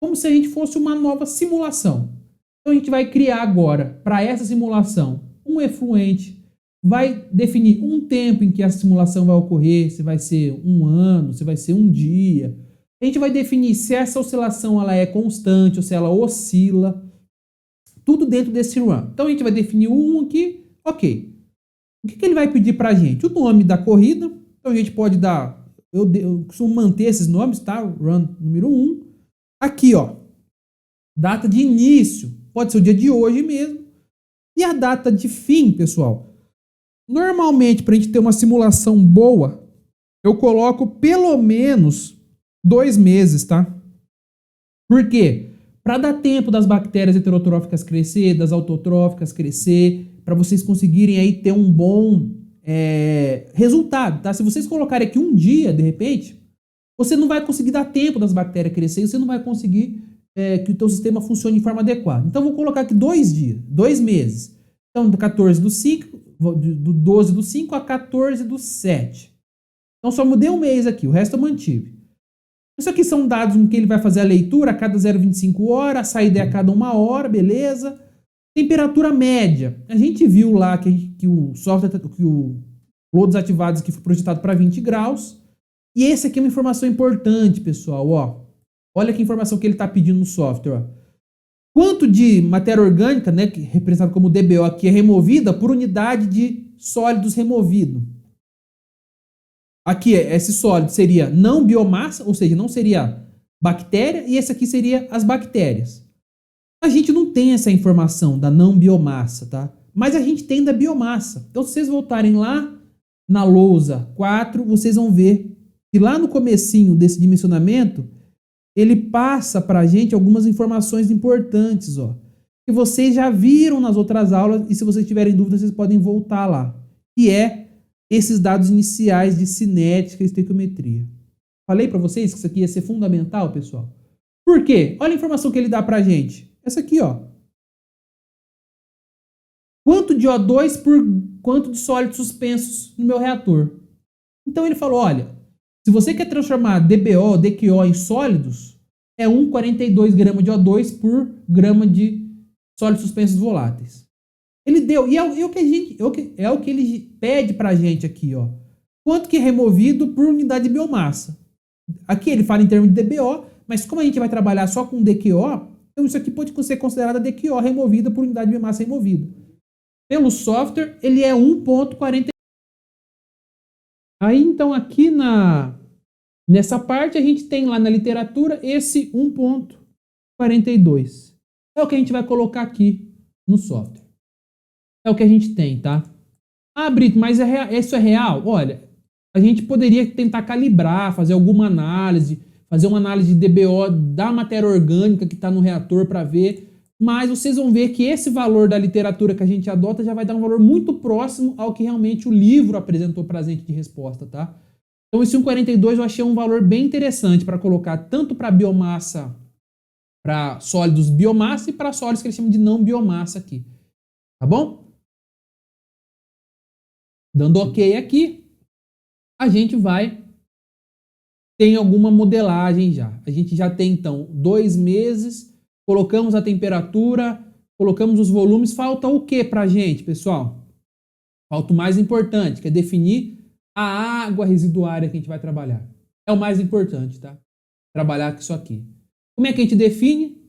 como se a gente fosse uma nova simulação. Então a gente vai criar agora, para essa simulação, um efluente, vai definir um tempo em que a simulação vai ocorrer, se vai ser um ano, se vai ser um dia. A gente vai definir se essa oscilação ela é constante ou se ela oscila. Tudo dentro desse run. Então a gente vai definir um aqui, ok. O que ele vai pedir para a gente? O nome da corrida. Então a gente pode dar, eu costumo manter esses nomes, tá? Run número 1. Aqui, ó, data de início, pode ser o dia de hoje mesmo. E a data de fim, pessoal. Normalmente, para a gente ter uma simulação boa, eu coloco pelo menos 2 meses, tá? Por quê? Para dar tempo das bactérias heterotróficas crescer, das autotróficas crescer, para vocês conseguirem aí ter um bom resultado, tá? Se vocês colocarem aqui um dia, de repente, você não vai conseguir dar tempo das bactérias crescer, você não vai conseguir que o teu sistema funcione de forma adequada. Então, vou colocar aqui 2 dias, 2 meses. Então, do 14 do 5, do 12 do 5 a 14 do 7. Então, só mudei um mês aqui, o resto eu mantive. Isso aqui são dados em que ele vai fazer a leitura a cada 0,25 horas, a saída é a cada 1 hora, beleza? Temperatura média. A gente viu lá que o software, que o flow desativados aqui foi projetado para 20 graus. E esse aqui é uma informação importante, pessoal, ó. Olha que informação que ele está pedindo no software, ó. Quanto de matéria orgânica, né, que representado como DBO aqui, é removida por unidade de sólidos removido. Aqui, esse sólido seria não biomassa, ou seja, não seria bactéria, e esse aqui seria as bactérias. A gente não tem essa informação da não biomassa, tá? Mas a gente tem da biomassa. Então, se vocês voltarem lá na lousa 4, vocês vão ver que lá no comecinho desse dimensionamento, ele passa para a gente algumas informações importantes, ó, que vocês já viram nas outras aulas, e se vocês tiverem dúvidas, vocês podem voltar lá, que é esses dados iniciais de cinética e estequiometria. Falei para vocês que isso aqui ia ser fundamental, pessoal. Por quê? Olha a informação que ele dá para a gente. Essa aqui, ó. Quanto de O2 por quanto de sólidos suspensos no meu reator. Então ele falou, olha, se você quer transformar DBO, DQO em sólidos, é 1,42 gramas de O2 por grama de sólidos suspensos voláteis. Ele deu, e é o que ele pede pra gente aqui, ó. Quanto que é removido por unidade de biomassa. Aqui ele fala em termos de DBO, mas como a gente vai trabalhar só com DQO, então isso aqui pode ser considerada DQO removida por unidade de biomassa removida. Pelo software, ele é 1,40. Aí, então, aqui nessa parte, a gente tem lá na literatura esse 1,42. É o que a gente vai colocar aqui no software. É o que a gente tem, tá? Ah, Brito, mas isso é real? Olha, a gente poderia tentar calibrar, fazer alguma análise, fazer uma análise de DBO da matéria orgânica que está no reator para ver, mas vocês vão ver que esse valor da literatura que a gente adota já vai dar um valor muito próximo ao que realmente o livro apresentou para a gente de resposta, tá? Então esse 1,42 eu achei um valor bem interessante para colocar tanto para biomassa, para sólidos biomassa e para sólidos que eles chamam de não biomassa aqui, tá bom? Dando ok aqui, a gente tem alguma modelagem já. A gente já tem, então, 2 meses, colocamos a temperatura, colocamos os volumes. Falta o que pra gente, pessoal? Falta o mais importante, que é definir a água residuária que a gente vai trabalhar. É o mais importante, tá? Trabalhar com isso aqui. Como é que a gente define?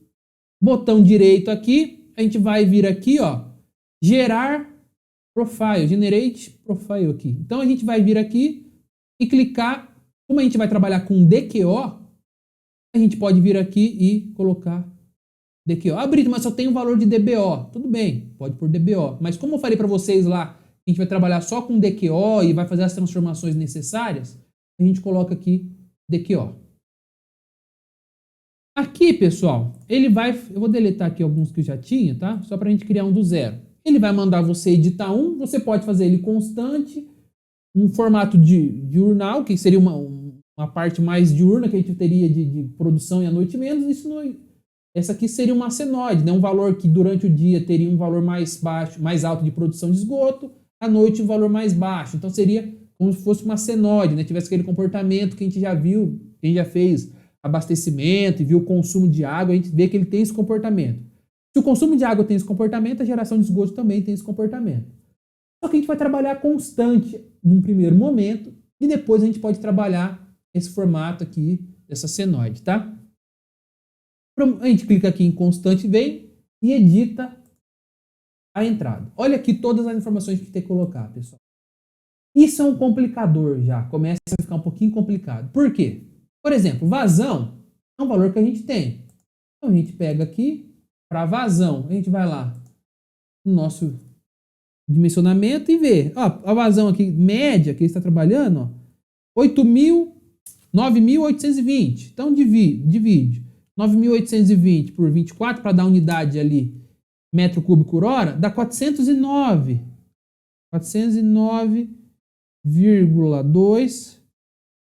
Botão direito aqui, a gente vai vir aqui, ó, gerar profile, generate profile aqui. Então a gente vai vir aqui e clicar, como a gente vai trabalhar com DQO, a gente pode vir aqui e colocar DQO. Ah, Brito, mas só tem o valor de DBO. Tudo bem, pode pôr DBO. Mas como eu falei para vocês lá, a gente vai trabalhar só com DQO e vai fazer as transformações necessárias, a gente coloca aqui DQO. Aqui, pessoal, eu vou deletar aqui alguns que eu já tinha, tá? Só para a gente criar um do zero. Ele vai mandar você editar um, você pode fazer ele constante, um formato diurnal, que seria uma parte mais diurna que a gente teria de produção e à noite menos. Essa aqui seria uma senoide, né? Um valor que durante o dia teria um valor mais baixo, mais alto de produção de esgoto, à noite um valor mais baixo. Então seria como se fosse uma senoide, né? Tivesse aquele comportamento que a gente já viu, quem já fez abastecimento e viu o consumo de água, a gente vê que ele tem esse comportamento. Se o consumo de água tem esse comportamento, a geração de esgoto também tem esse comportamento. Só que a gente vai trabalhar constante num primeiro momento e depois a gente pode trabalhar esse formato aqui dessa senoide, tá? A gente clica aqui em constante, vem e edita a entrada. Olha aqui todas as informações que tem que colocar, pessoal. Isso é um complicador já, começa a ficar um pouquinho complicado. Por quê? Por exemplo, vazão é um valor que a gente tem. Então a gente pega aqui, para vazão, a gente vai lá no nosso dimensionamento e vê. Ó, a vazão aqui, média, que ele está trabalhando, ó, 9.820. Então divide 9.820 por 24 para dar unidade ali, metro cúbico por hora, dá 409. 409,2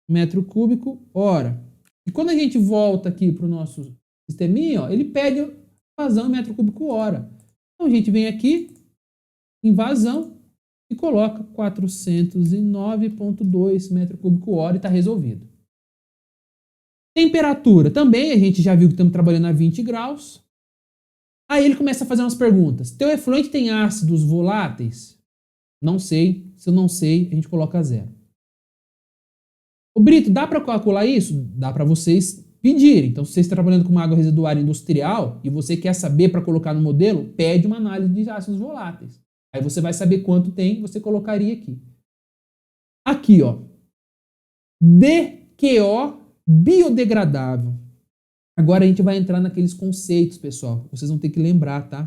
metro cúbico hora. E quando a gente volta aqui para o nosso sisteminha, ó, ele pede vazão em metro cúbico hora. Então a gente vem aqui em vazão e coloca 409,2 metro cúbico hora e está resolvido. Temperatura. Também a gente já viu que estamos trabalhando a 20 graus. Aí ele começa a fazer umas perguntas. Teu efluente tem ácidos voláteis? Não sei. Se eu não sei, a gente coloca 0. O Brito, dá para calcular isso? Dá para vocês pedirem. Então, se você está trabalhando com uma água residuária industrial e você quer saber para colocar no modelo, pede uma análise de ácidos voláteis. Aí você vai saber quanto tem, você colocaria aqui. Aqui, ó. DQO biodegradável. Agora a gente vai entrar naqueles conceitos, pessoal. Vocês vão ter que lembrar, tá?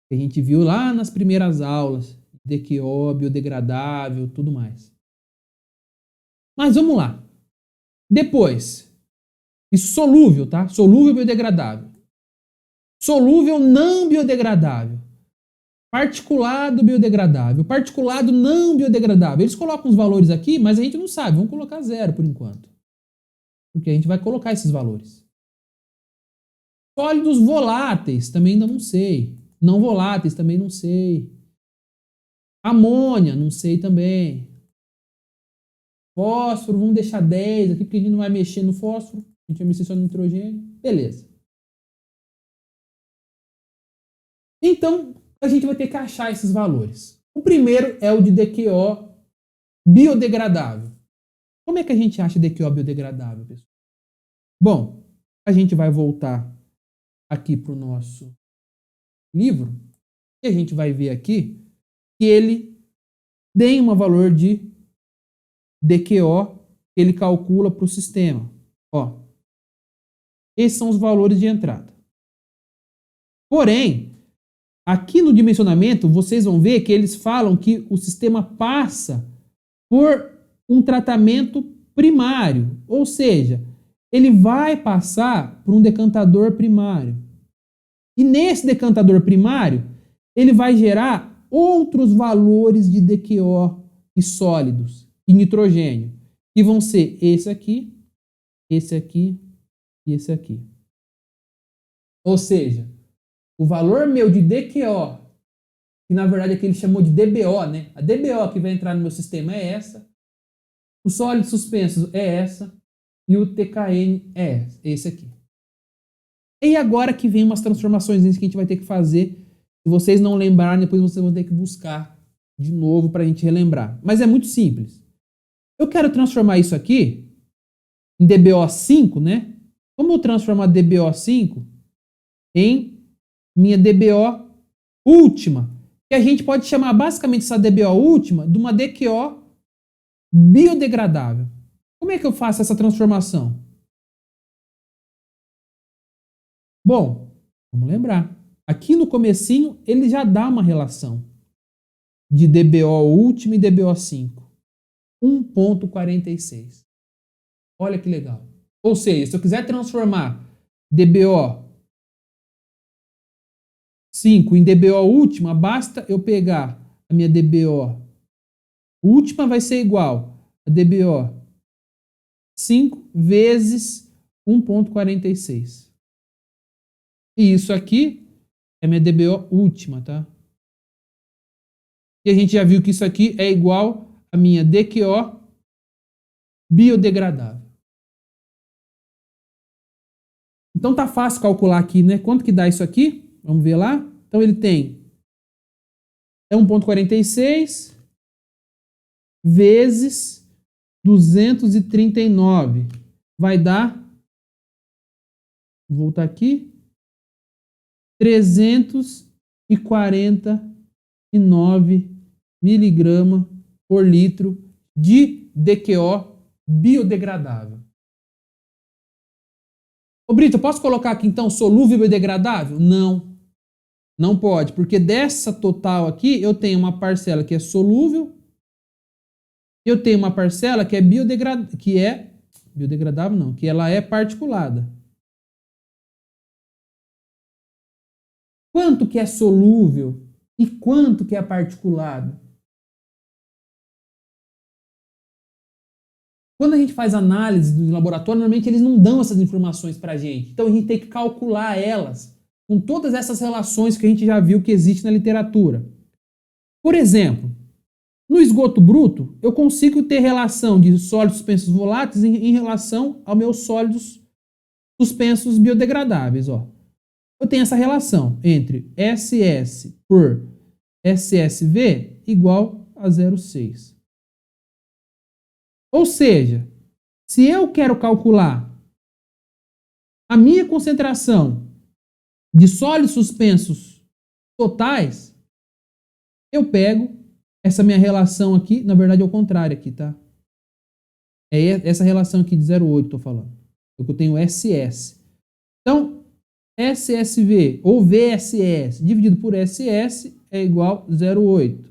Que a gente viu lá nas primeiras aulas. DQO, biodegradável, tudo mais. Mas vamos lá. Depois, isso solúvel, tá? Solúvel biodegradável. Solúvel não biodegradável. Particulado biodegradável. Particulado não biodegradável. Eles colocam os valores aqui, mas a gente não sabe. Vamos colocar 0 por enquanto. Porque a gente vai colocar esses valores. Sólidos voláteis, também ainda não sei. Não voláteis, também não sei. Amônia, não sei também. Fósforo, vamos deixar 10 aqui, porque a gente não vai mexer no fósforo. A gente vai mexer só no nitrogênio. Beleza. Então, a gente vai ter que achar esses valores. O primeiro é o de DQO biodegradável. Como é que a gente acha DQO biodegradável, pessoal? Bom, a gente vai voltar aqui para o nosso livro e a gente vai ver aqui que ele tem um valor de DQO que ele calcula para o sistema. Ó, esses são os valores de entrada. Porém, aqui no dimensionamento, vocês vão ver que eles falam que o sistema passa por um tratamento primário, ou seja, ele vai passar por um decantador primário. E nesse decantador primário, ele vai gerar outros valores de DQO e sólidos e nitrogênio, que vão ser esse aqui e esse aqui. Ou seja, o valor meu de DQO, que na verdade é que ele chamou de DBO, né? A DBO que vai entrar no meu sistema é essa, os sólidos suspensos é essa e o TKN é esse aqui. E agora que vem umas transformações que a gente vai ter que fazer. Se vocês não lembrarem, depois vocês vão ter que buscar de novo para a gente relembrar. Mas é muito simples. Eu quero transformar isso aqui em DBO5, né? Como transformar DBO5 em minha DBO última? Que a gente pode chamar basicamente essa DBO última de uma DQO biodegradável. Como é que eu faço essa transformação? Bom, vamos lembrar. Aqui no comecinho, ele já dá uma relação de DBO último e DBO5. 1,46. Olha que legal. Ou seja, se eu quiser transformar DBO5 em DBO última, basta eu pegar a minha DBO última vai ser igual a DBO 5 vezes 1,46. E isso aqui é minha DBO última, tá? E a gente já viu que isso aqui é igual a minha DQO biodegradável. Então tá fácil calcular aqui, né? Quanto que dá isso aqui? Vamos ver lá. Então ele tem 1,46 vezes 239. Vai dar, vou voltar aqui, 349 miligramas por litro de DQO biodegradável. Ô Brito, eu posso colocar aqui então solúvel biodegradável? Não, não pode, porque dessa total aqui eu tenho uma parcela que é solúvel, eu tenho uma parcela que é biodegradável não, que ela é particulada. Quanto que é solúvel e quanto que é particulado? Quando a gente faz análise do laboratório, normalmente eles não dão essas informações para a gente. Então a gente tem que calcular elas com todas essas relações que a gente já viu que existe na literatura. Por exemplo, no esgoto bruto, eu consigo ter relação de sólidos suspensos voláteis em relação aos meus sólidos suspensos biodegradáveis. Ó. Eu tenho essa relação entre SS por SSV igual a 0,6. Ou seja, se eu quero calcular a minha concentração de sólidos suspensos totais, eu pego essa minha relação aqui, na verdade é o contrário aqui, tá? É essa relação aqui de 0,8 estou falando. Porque eu tenho SS. Então, SSV ou VSS dividido por SS é igual a 0,8.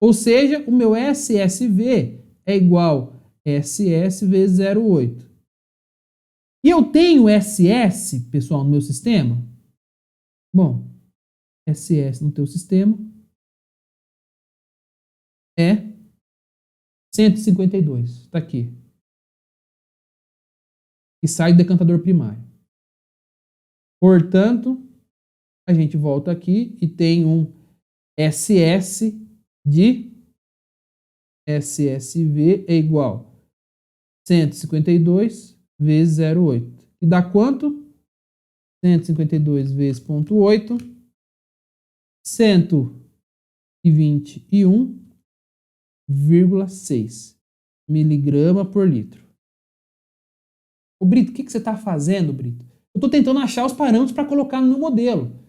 Ou seja, o meu SSV é igual a SS vezes 0,8. E eu tenho SS, pessoal, no meu sistema? Bom, SS no teu sistema é 152. Está aqui. E sai do decantador primário. Portanto, a gente volta aqui e tem um SS de SSV é igual a 152 vezes 0,8. E dá quanto? 152 vezes 0,8, 121,6 miligrama por litro. Ô Brito, o que você está fazendo, Brito? Eu estou tentando achar os parâmetros para colocar no meu modelo.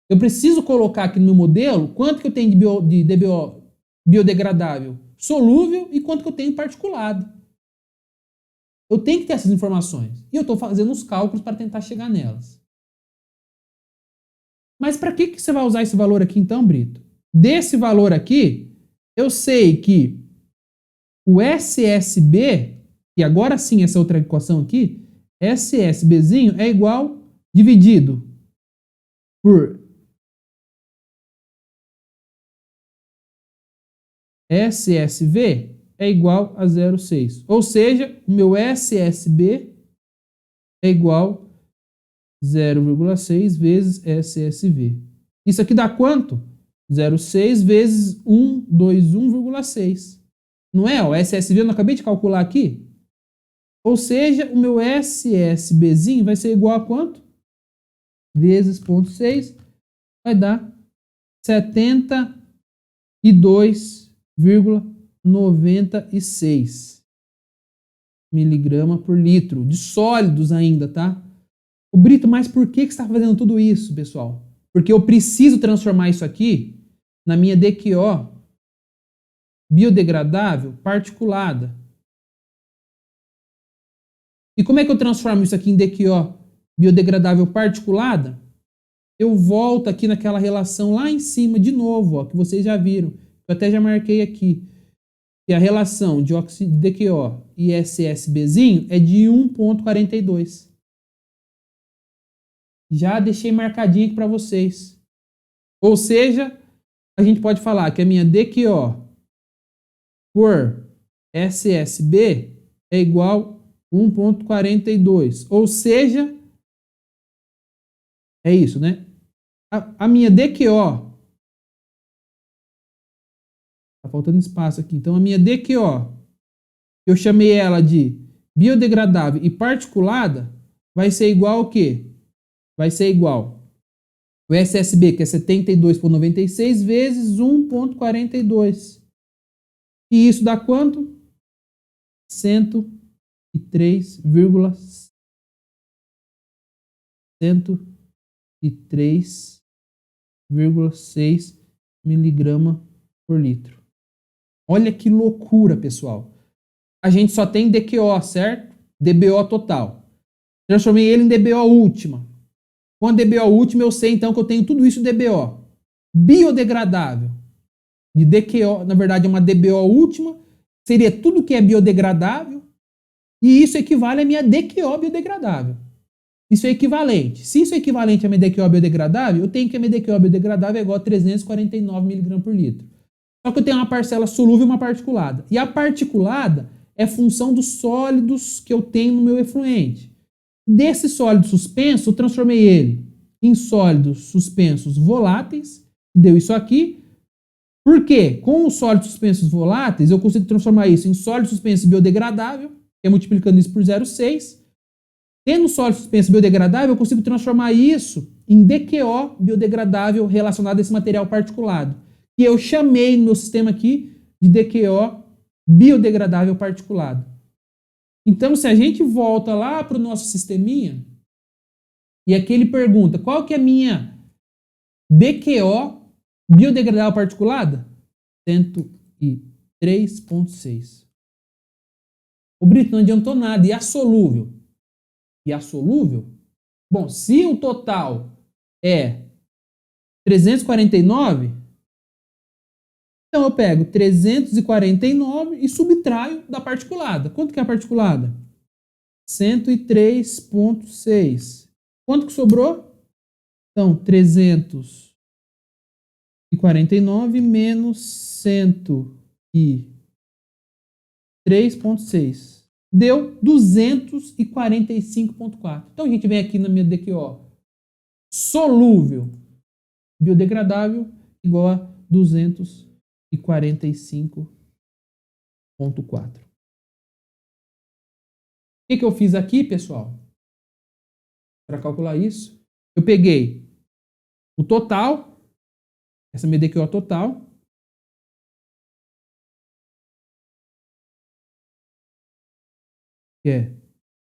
Eu preciso colocar aqui no meu modelo quanto que eu tenho de DBO biodegradável solúvel e quanto que eu tenho particulado. Eu tenho que ter essas informações. E eu estou fazendo os cálculos para tentar chegar nelas. Mas para que você vai usar esse valor aqui então, Brito? Desse valor aqui, eu sei que o SSB, e agora sim essa outra equação aqui, SSBzinho é igual dividido por SSV é igual a 0,6. Ou seja, o meu SSB é igual a 0,6 vezes SSV. Isso aqui dá quanto? 0,6 vezes 121,6. Não é? O SSV eu não acabei de calcular aqui? Ou seja, o meu SSBzinho vai ser igual a quanto? Vezes 0,6 vai dar 72,96 miligrama por litro. De sólidos ainda, tá? O Brito, mas por que você está fazendo tudo isso, pessoal? Porque eu preciso transformar isso aqui na minha DQO biodegradável particulada. E como é que eu transformo isso aqui em DQO biodegradável particulada? Eu volto aqui naquela relação lá em cima de novo, ó, que vocês já viram. Eu até já marquei aqui. Que a relação de DQO e SSBzinho é de 1,42. Já deixei marcadinho aqui para vocês. Ou seja, a gente pode falar que a minha DQO por SSB é igual a 1,42. Ou seja, é isso, né? A minha DQO Tá faltando espaço aqui. Então, a minha DQO, eu chamei ela de biodegradável e particulada, vai ser igual ao quê? Vai ser igual o SSB, que é 72,96 vezes 1,42. E isso dá quanto? 103,6 miligrama por litro. Olha que loucura, pessoal. A gente só tem DQO, certo? DBO total. Transformei ele em DBO última. Com a DBO última, eu sei então que eu tenho tudo isso de DBO. Biodegradável. De DQO, na verdade, é uma DBO última. Seria tudo que é biodegradável. E isso equivale à minha DQO biodegradável. Isso é equivalente. Se isso é equivalente à minha DQO biodegradável, eu tenho que a minha DQO biodegradável é igual a 349 mg por litro. Só que eu tenho uma parcela solúvel e uma particulada. E a particulada é função dos sólidos que eu tenho no meu efluente. Desse sólido suspenso, eu transformei ele em sólidos suspensos voláteis, deu isso aqui. Por quê? Com os sólidos suspensos voláteis, eu consigo transformar isso em sólido suspenso biodegradável, que é multiplicando isso por 0,6. Tendo sólido suspenso biodegradável, eu consigo transformar isso em DQO biodegradável relacionado a esse material particulado. E eu chamei no meu sistema aqui de DQO biodegradável particulado. Então, se a gente volta lá para o nosso sisteminha, e aqui ele pergunta, qual que é a minha DQO biodegradável particulada? 103,6. O Brito, não adiantou nada. E a solúvel? E a solúvel? Bom, se o total é 349, então eu pego 349 e subtraio da particulada. Quanto que é a particulada? 103,6. Quanto que sobrou? Então, 349 menos 103,6. Deu 245,4. Então a gente vem aqui na minha DQO. Solúvel, biodegradável, igual a 245,4. O que eu fiz aqui, pessoal? Para calcular isso, eu peguei o total, essa minha DQO total, que é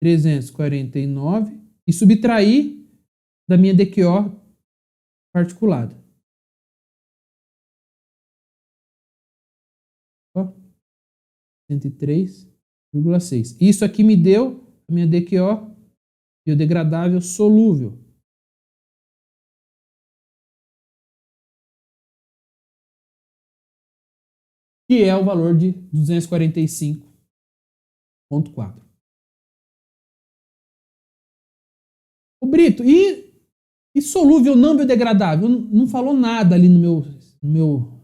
349, e subtrair da minha DQO particulada. Ó, 103,6. Isso aqui me deu a minha DQO biodegradável solúvel. Que é o valor de 245,4. O Brito, e solúvel não biodegradável? Não falou nada ali no meu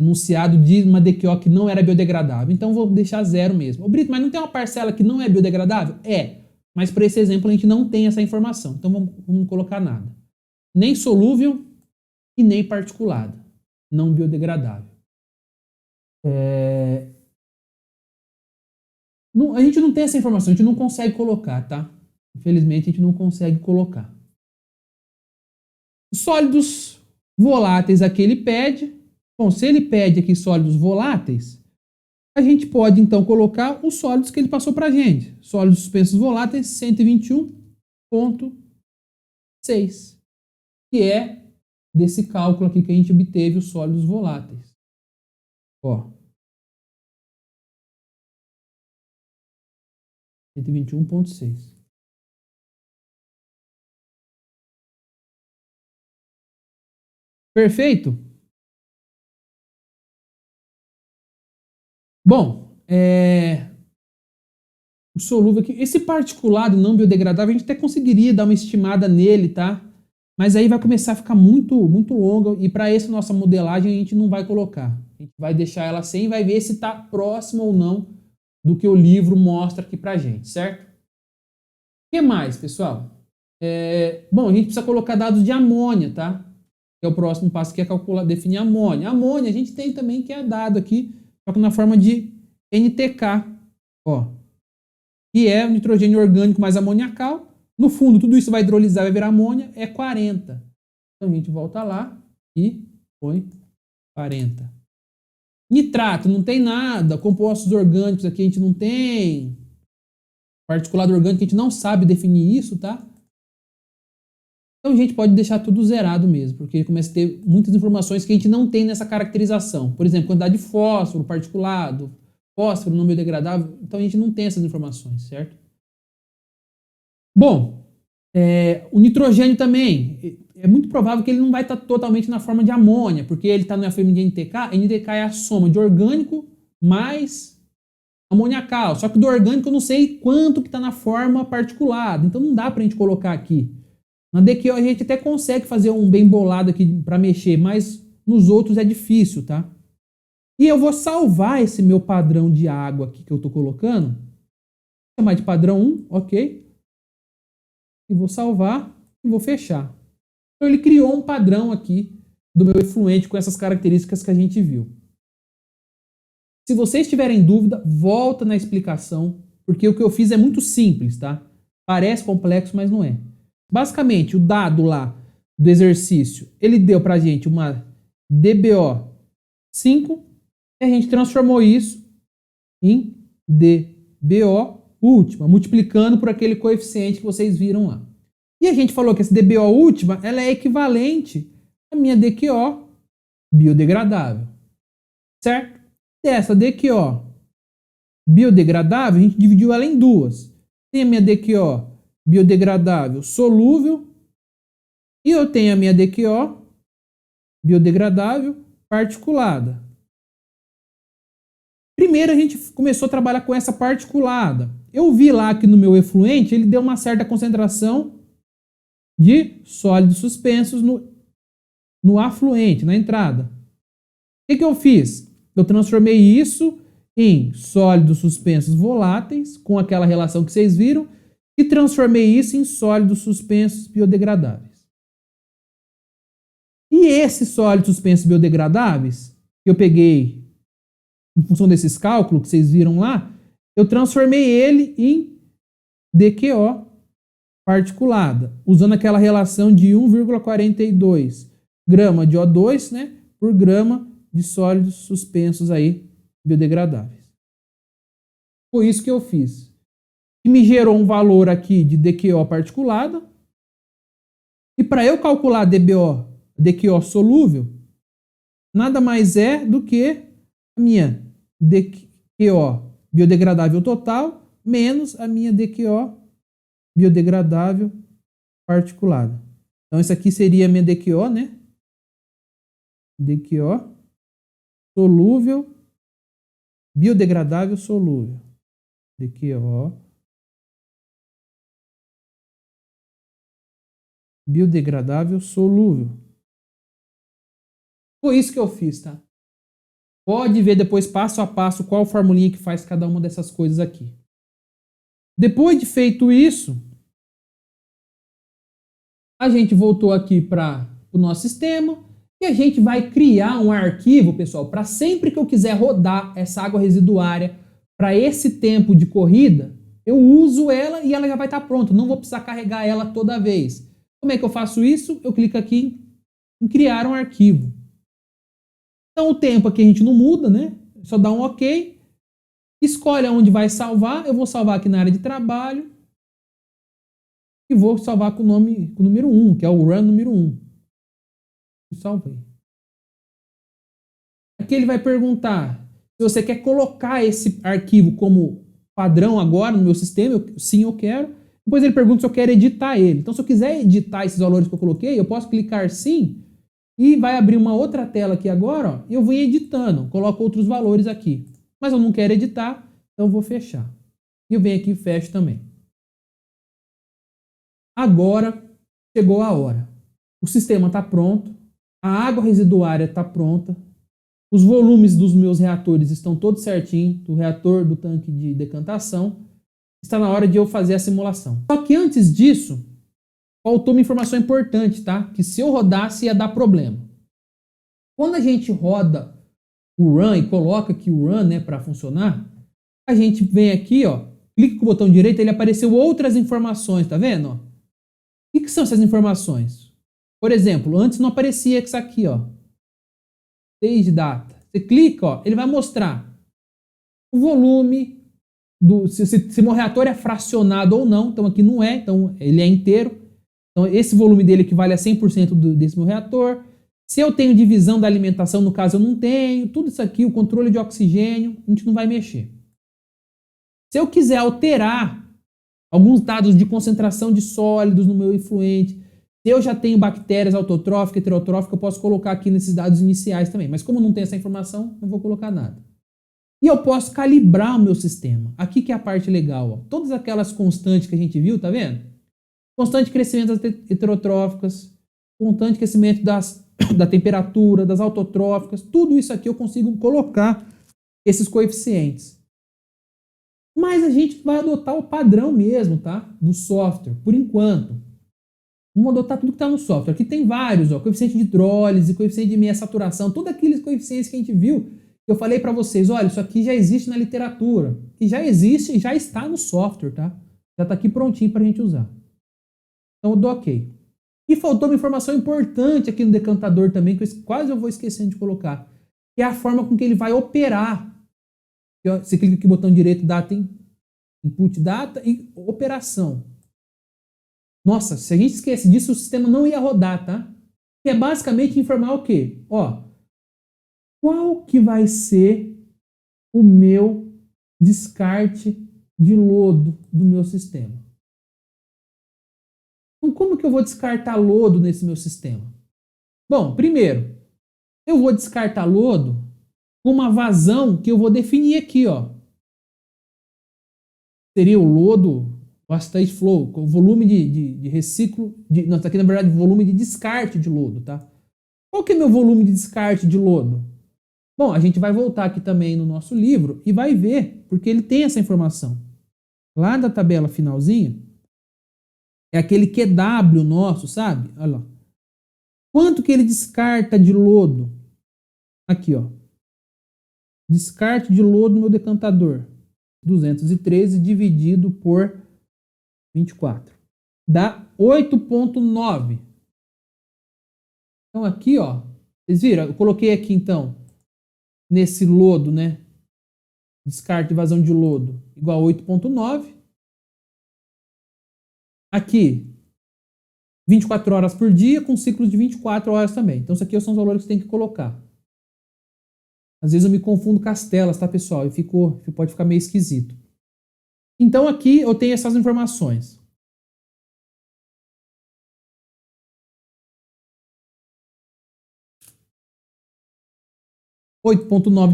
enunciado de uma DQO que não era biodegradável. Então vou deixar 0 mesmo. O Brito, mas não tem uma parcela que não é biodegradável? É. Mas para esse exemplo a gente não tem essa informação. Então vamos colocar nada. Nem solúvel e nem particulada. Não biodegradável. A gente não tem essa informação, a gente não consegue colocar, tá? Infelizmente a gente não consegue colocar. Sólidos voláteis aqui ele pede. Bom, se ele pede aqui sólidos voláteis, a gente pode então colocar os sólidos que ele passou para a gente. Sólidos suspensos voláteis 121,6, que é desse cálculo aqui que a gente obteve os sólidos voláteis. Ó, 121,6. Perfeito? Bom, o solúvel aqui, esse particulado não biodegradável, a gente até conseguiria dar uma estimada nele, tá? Mas aí vai começar a ficar muito longa e para essa nossa modelagem a gente não vai colocar. A gente vai deixar ela sem e vai ver se está próximo ou não do que o livro mostra aqui pra gente, certo? O que mais, pessoal? Bom, a gente precisa colocar dados de amônia, tá? que é o próximo passo, que é calcular, definir a amônia. A amônia a gente tem também, que é dado aqui, só que na forma de NTK, ó, que é o nitrogênio orgânico mais amoniacal. No fundo, tudo isso vai hidrolisar, vai virar amônia, é 40. Então a gente volta lá e põe 40. Nitrato, não tem nada. Compostos orgânicos aqui a gente não tem. Particulado orgânico a gente não sabe definir isso, tá? Então a gente pode deixar tudo zerado mesmo, porque começa a ter muitas informações que a gente não tem nessa caracterização. Por exemplo, quantidade de fósforo, particulado, fósforo não biodegradável. Então a gente não tem essas informações, certo? Bom, o nitrogênio também, é muito provável que ele não vai estar totalmente na forma de amônia, porque ele está na forma de NTK. NTK é a soma de orgânico mais amoniacal. Só que do orgânico eu não sei quanto que está na forma particulada, então não dá para a gente colocar aqui. Na DQO a gente até consegue fazer um bem bolado aqui para mexer, mas nos outros é difícil, tá? E eu vou salvar esse meu padrão de água aqui que eu estou colocando. Vou chamar de padrão 1, ok? E vou salvar e vou fechar. Então ele criou um padrão aqui do meu efluente com essas características que a gente viu. Se vocês tiverem dúvida, volta na explicação, porque o que eu fiz é muito simples, tá? Parece complexo, mas não é. Basicamente, o dado lá do exercício, ele deu pra gente uma DBO 5 e a gente transformou isso em DBO última, multiplicando por aquele coeficiente que vocês viram lá. E a gente falou que essa DBO última, ela é equivalente à minha DQO biodegradável, certo? Dessa DQO biodegradável, a gente dividiu ela em duas. Tem a minha DQO biodegradável solúvel e eu tenho a minha DQO biodegradável particulada. Primeiro a gente começou a trabalhar com essa particulada. Eu vi lá que no meu efluente ele deu uma certa concentração de sólidos suspensos no afluente, na entrada. O que eu fiz? Eu transformei isso em sólidos suspensos voláteis, com aquela relação que vocês viram, e transformei isso em sólidos suspensos biodegradáveis. E esses sólidos suspensos biodegradáveis, que eu peguei em função desses cálculos que vocês viram lá, eu transformei ele em DQO particulada, usando aquela relação de 1,42 grama de O2, né, por grama de sólidos suspensos aí biodegradáveis. Foi isso que eu fiz. E me gerou um valor aqui de DQO particulada. E para eu calcular DQO solúvel, nada mais é do que a minha DQO biodegradável total menos a minha DQO biodegradável particulada. Então, isso aqui seria a minha DQO, né? DQO solúvel, biodegradável solúvel. DQO biodegradável solúvel. Foi isso que eu fiz, tá? Pode ver depois passo a passo qual formulinha que faz cada uma dessas coisas aqui. Depois de feito isso, a gente voltou aqui para o nosso sistema e a gente vai criar um arquivo, pessoal, para sempre que eu quiser rodar essa água residuária para esse tempo de corrida, eu uso ela e ela já vai estar pronta. Não vou precisar carregar ela toda vez. Como é que eu faço isso? Eu clico aqui em criar um arquivo. Então o tempo aqui a gente não muda, né? Só dá um OK. Escolhe onde vai salvar. Eu vou salvar aqui na área de trabalho. E vou salvar com o número 1, que é o run número 1. E salvei. Aqui ele vai perguntar se você quer colocar esse arquivo como padrão agora no meu sistema. Sim, eu quero. Depois ele pergunta se eu quero editar ele. Então, se eu quiser editar esses valores que eu coloquei, eu posso clicar sim e vai abrir uma outra tela aqui agora, ó, e eu vou editando, coloco outros valores aqui. Mas eu não quero editar, então eu vou fechar. E eu venho aqui e fecho também. Agora chegou a hora. O sistema está pronto, a água residuária está pronta, os volumes dos meus reatores estão todos certinhos, do reator, do tanque de decantação. Está na hora de eu fazer a simulação. Só que antes disso, faltou uma informação importante, tá? Que se eu rodasse ia dar problema. Quando a gente roda o run e coloca aqui o run, né, para funcionar, a gente vem aqui, ó, clica com o botão direito, ele apareceu outras informações, tá vendo? Ó? O que são essas informações? Por exemplo, antes não aparecia isso aqui, ó. Stage data. Você clica, ó, ele vai mostrar o volume se meu reator é fracionado ou não. Então aqui não é, então ele é inteiro. Então esse volume dele equivale a 100% desse meu reator. Se eu tenho divisão da alimentação, no caso eu não tenho, tudo isso aqui, o controle de oxigênio, a gente não vai mexer. Se eu quiser alterar alguns dados de concentração de sólidos no meu efluente, se eu já tenho bactérias autotróficas, heterotróficas, eu posso colocar aqui nesses dados iniciais também. Mas como não tem essa informação, não vou colocar nada. E eu posso calibrar o meu sistema. Aqui que é a parte legal. Ó. Todas aquelas constantes que a gente viu, tá vendo? Constante crescimento das heterotróficas, constante crescimento da temperatura, das autotróficas, tudo isso aqui eu consigo colocar esses coeficientes. Mas a gente vai adotar o padrão mesmo, tá? Do software, por enquanto. Vamos adotar tudo que está no software. Aqui tem vários, ó, coeficiente de hidrólise, coeficiente de meia saturação, todos aqueles coeficientes que a gente viu, que eu falei para vocês, olha, isso aqui já existe na literatura, e já existe e já está no software, tá? Já está aqui prontinho para a gente usar. Então eu dou OK. E faltou uma informação importante aqui no decantador também, que quase eu vou esquecendo de colocar, que é a forma com que ele vai operar. Você clica aqui no botão direito, data, input data e operação. Nossa, se a gente esquece disso, o sistema não ia rodar, tá? Que é basicamente informar o quê? Ó, qual que vai ser o meu descarte de lodo do meu sistema? Então, como que eu vou descartar lodo nesse meu sistema? Bom, primeiro, eu vou descartar lodo com uma vazão que eu vou definir aqui, ó. Seria o lodo stage flow, o volume de reciclo, não, tá aqui na verdade volume de descarte de lodo, tá? Qual que é meu volume de descarte de lodo? Bom, a gente vai voltar aqui também no nosso livro e vai ver, porque ele tem essa informação. Lá da tabela finalzinha, é aquele QW nosso, sabe? Olha lá. Quanto que ele descarta de lodo? Aqui, ó. Descarte de lodo no decantador. 213 dividido por 24. Dá 8,9. Então aqui, ó. Vocês viram? Eu coloquei aqui, então, nesse lodo, né? Descarte de vazão de lodo igual a 8,9. Aqui, 24 horas por dia, com ciclo de 24 horas também. Então, isso aqui são os valores que você tem que colocar. Às vezes eu me confundo com as telas, tá, pessoal? E pode ficar meio esquisito. Então, aqui eu tenho essas informações.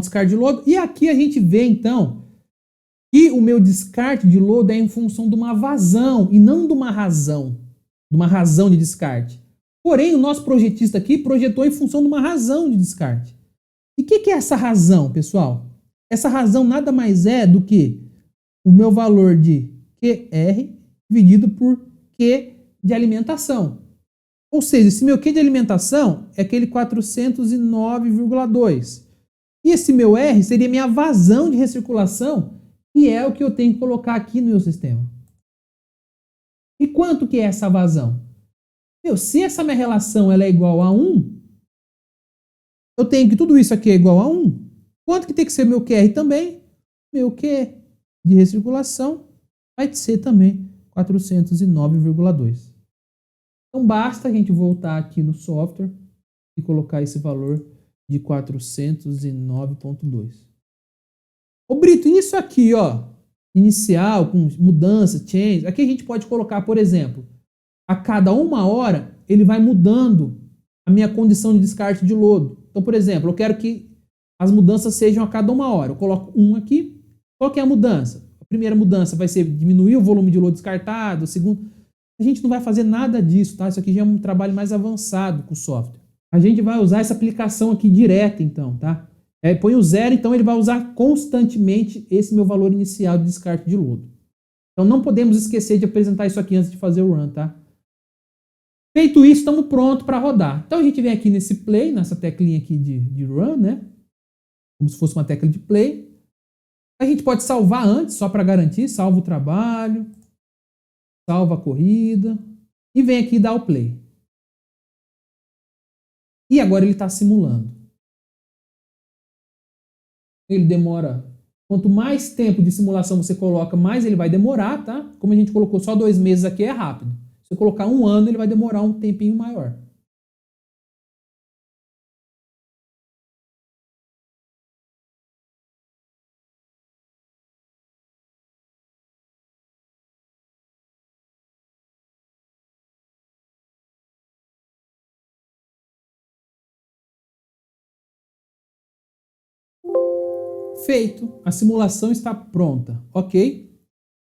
descarte de lodo. E aqui a gente vê, então, que o meu descarte de lodo é em função de uma vazão e não de uma razão. De uma razão de descarte. Porém, o nosso projetista aqui projetou em função de uma razão de descarte. E o que é essa razão, pessoal? Essa razão nada mais é do que o meu valor de QR dividido por Q de alimentação. Ou seja, esse meu Q de alimentação é aquele 409,2. E esse meu R seria minha vazão de recirculação, que é o que eu tenho que colocar aqui no meu sistema. E quanto que é essa vazão? Se essa minha relação ela é igual a 1, eu tenho que tudo isso aqui é igual a 1. Quanto que tem que ser meu QR também? Meu Q de recirculação vai ser também 409,2. Então basta a gente voltar aqui no software e colocar esse valor de 409,2. Ô Brito, isso aqui, ó, inicial, com mudança, change, aqui a gente pode colocar, por exemplo, a cada 1 hora ele vai mudando a minha condição de descarte de lodo. Então, por exemplo, eu quero que as mudanças sejam a cada 1 hora. Eu coloco 1 aqui. Qual que é a mudança? A primeira mudança vai ser diminuir o volume de lodo descartado. A segunda... A gente não vai fazer nada disso, tá? Isso aqui já é um trabalho mais avançado com o software. A gente vai usar essa aplicação aqui direta, então, tá? Põe o 0, então ele vai usar constantemente esse meu valor inicial de descarte de lodo. Então não podemos esquecer de apresentar isso aqui antes de fazer o run, tá? Feito isso, estamos prontos para rodar. Então a gente vem aqui nesse play, nessa teclinha aqui de run, né? Como se fosse uma tecla de play. A gente pode salvar antes, só para garantir. Salva o trabalho, salva a corrida e vem aqui dar o play. E agora ele está simulando. Ele demora. Quanto mais tempo de simulação você coloca, mais ele vai demorar, tá? Como a gente colocou só 2 meses aqui, é rápido. Se você colocar 1 ano, ele vai demorar um tempinho maior. Feito. A simulação está pronta, ok?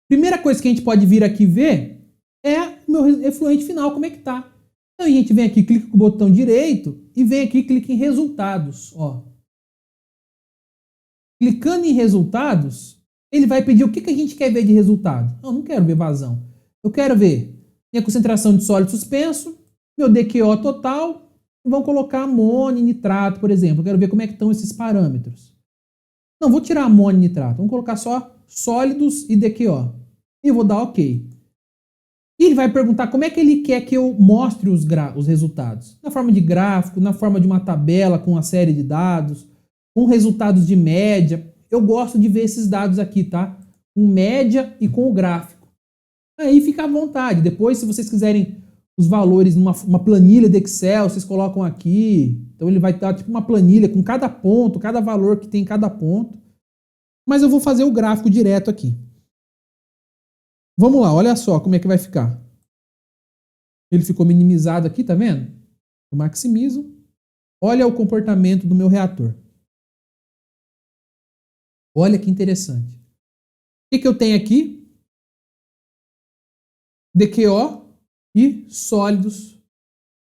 Primeira coisa que a gente pode vir aqui ver é o meu efluente final, como é que tá. Então a gente vem aqui, clica com o botão direito e vem aqui, clica em resultados, ó. Clicando em resultados, ele vai pedir o que a gente quer ver de resultado. Eu não quero ver vazão. Eu quero ver minha concentração de sólido suspenso, meu DQO total, e vamos colocar amônia e nitrato, por exemplo. Eu quero ver como é que estão esses parâmetros. Não, vou tirar amônia e nitrato. Vamos colocar só sólidos e DQO. E eu vou dar OK. E ele vai perguntar como é que ele quer que eu mostre os resultados. Na forma de gráfico, na forma de uma tabela com uma série de dados, com resultados de média. Eu gosto de ver esses dados aqui, tá? Com média e com o gráfico. Aí fica à vontade. Depois, se vocês quiserem os valores numa planilha de Excel, vocês colocam aqui. Então ele vai dar tipo uma planilha com cada ponto, cada valor que tem em cada ponto. Mas eu vou fazer o gráfico direto aqui. Vamos lá, olha só como é que vai ficar. Ele ficou minimizado aqui, tá vendo? Eu maximizo. Olha o comportamento do meu reator. Olha que interessante. O que eu tenho aqui? DQO e sólidos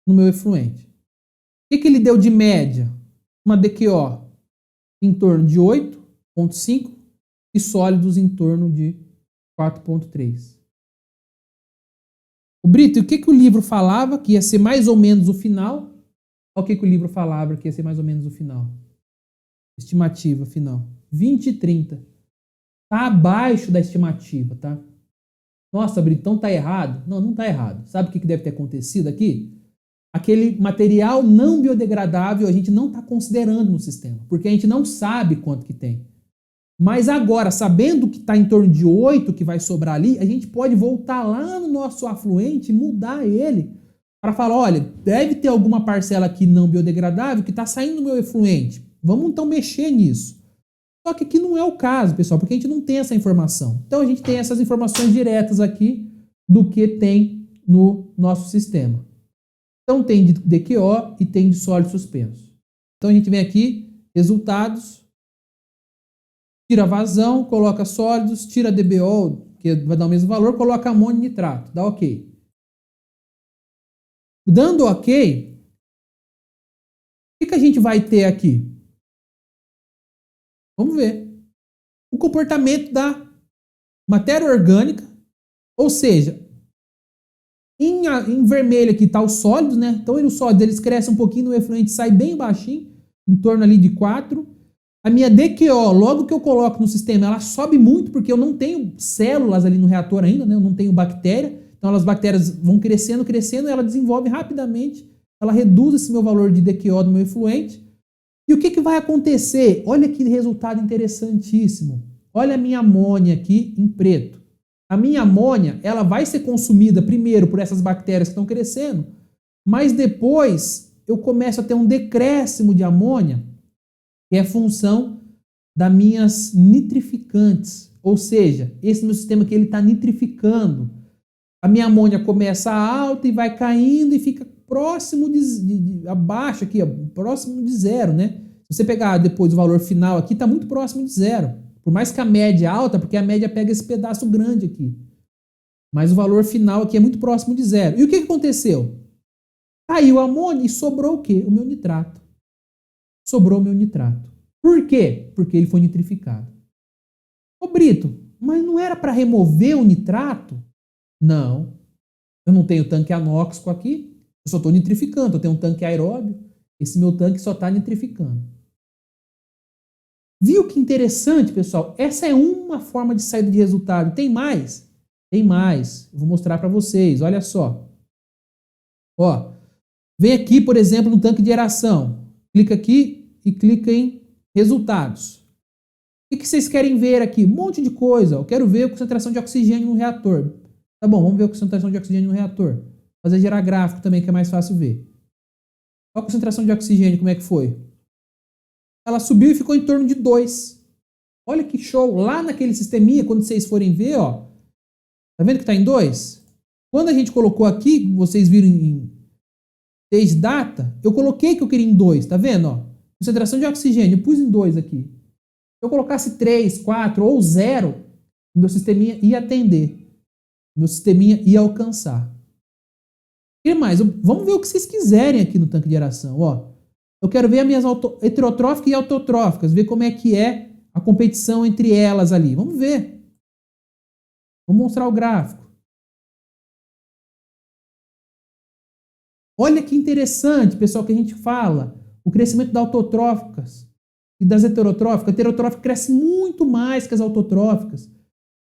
no meu efluente. O que ele deu de média? Uma DQO em torno de 8,5 e sólidos em torno de 4,3. O Brito, o que o livro falava que ia ser mais ou menos o final? Olha o que o livro falava que ia ser mais ou menos o final. Estimativa final. 20 e 30. Tá abaixo da estimativa, tá? Nossa, Brito, então tá errado? Não, não tá errado. Sabe o que deve ter acontecido aqui? Aquele material não biodegradável a gente não está considerando no sistema, porque a gente não sabe quanto que tem. Mas agora, sabendo que está em torno de 8 que vai sobrar ali, a gente pode voltar lá no nosso afluente e mudar ele para falar, olha, deve ter alguma parcela aqui não biodegradável que está saindo do meu efluente. Vamos então mexer nisso. Só que aqui não é o caso, pessoal, porque a gente não tem essa informação. Então a gente tem essas informações diretas aqui do que tem no nosso sistema. Então tem de DQO e tem de sólido suspenso. Então a gente vem aqui, resultados, tira vazão, coloca sólidos, tira DBO, que vai dar o mesmo valor, coloca amônio e nitrato, dá OK. Dando OK, o que a gente vai ter aqui? Vamos ver. O comportamento da matéria orgânica, ou seja, em vermelho aqui está o sólido, né? Então os sólidos eles crescem um pouquinho, o efluente sai bem baixinho, em torno ali de 4. A minha DQO, logo que eu coloco no sistema, ela sobe muito, porque eu não tenho células ali no reator ainda, né? Eu não tenho bactéria. Então as bactérias vão crescendo, crescendo, e ela desenvolve rapidamente, ela reduz esse meu valor de DQO do meu efluente. E o que vai acontecer? Olha que resultado interessantíssimo. Olha a minha amônia aqui em preto. A minha amônia, ela vai ser consumida primeiro por essas bactérias que estão crescendo, mas depois eu começo a ter um decréscimo de amônia, que é função das minhas nitrificantes. Ou seja, esse meu sistema aqui está nitrificando. A minha amônia começa alta e vai caindo e fica próximo abaixo aqui, ó, próximo de zero, né? Se você pegar depois o valor final aqui, está muito próximo de zero. Por mais que a média é alta, porque a média pega esse pedaço grande aqui. Mas o valor final aqui é muito próximo de zero. E o que aconteceu? Caiu a amônia e sobrou o quê? O meu nitrato. Sobrou o meu nitrato. Por quê? Porque ele foi nitrificado. Ô Brito, mas não era para remover o nitrato? Não. Eu não tenho tanque anóxico aqui. Eu só estou nitrificando. Eu tenho um tanque aeróbio. Esse meu tanque só está nitrificando. Viu que interessante, pessoal? Essa é uma forma de saída de resultado. Tem mais? Tem mais. Eu vou mostrar para vocês. Olha só. Ó, vem aqui, por exemplo, no tanque de aeração. Clica aqui e clica em resultados. O que vocês querem ver aqui? Um monte de coisa. Eu quero ver a concentração de oxigênio no reator. Tá bom, vamos ver a concentração de oxigênio no reator. Fazer gerar gráfico também, que é mais fácil ver. Olha a concentração de oxigênio, como é que foi? Ela subiu e ficou em torno de 2. Olha que show. Lá naquele sisteminha, quando vocês forem ver, ó. Tá vendo que está em 2? Quando a gente colocou aqui, vocês viram em stage data, eu coloquei que eu queria em 2, tá vendo? Ó? Concentração de oxigênio, eu pus em 2 aqui. Se eu colocasse 3, 4 ou 0, meu sisteminha ia atender. Meu sisteminha ia alcançar. O que mais? Vamos ver o que vocês quiserem aqui no tanque de aeração. Ó. Eu quero ver as minhas heterotróficas e autotróficas, ver como é que é a competição entre elas ali. Vamos ver. Vou mostrar o gráfico. Olha que interessante, pessoal, que a gente fala. O crescimento das autotróficas e das heterotróficas. A heterotrófica cresce muito mais que as autotróficas.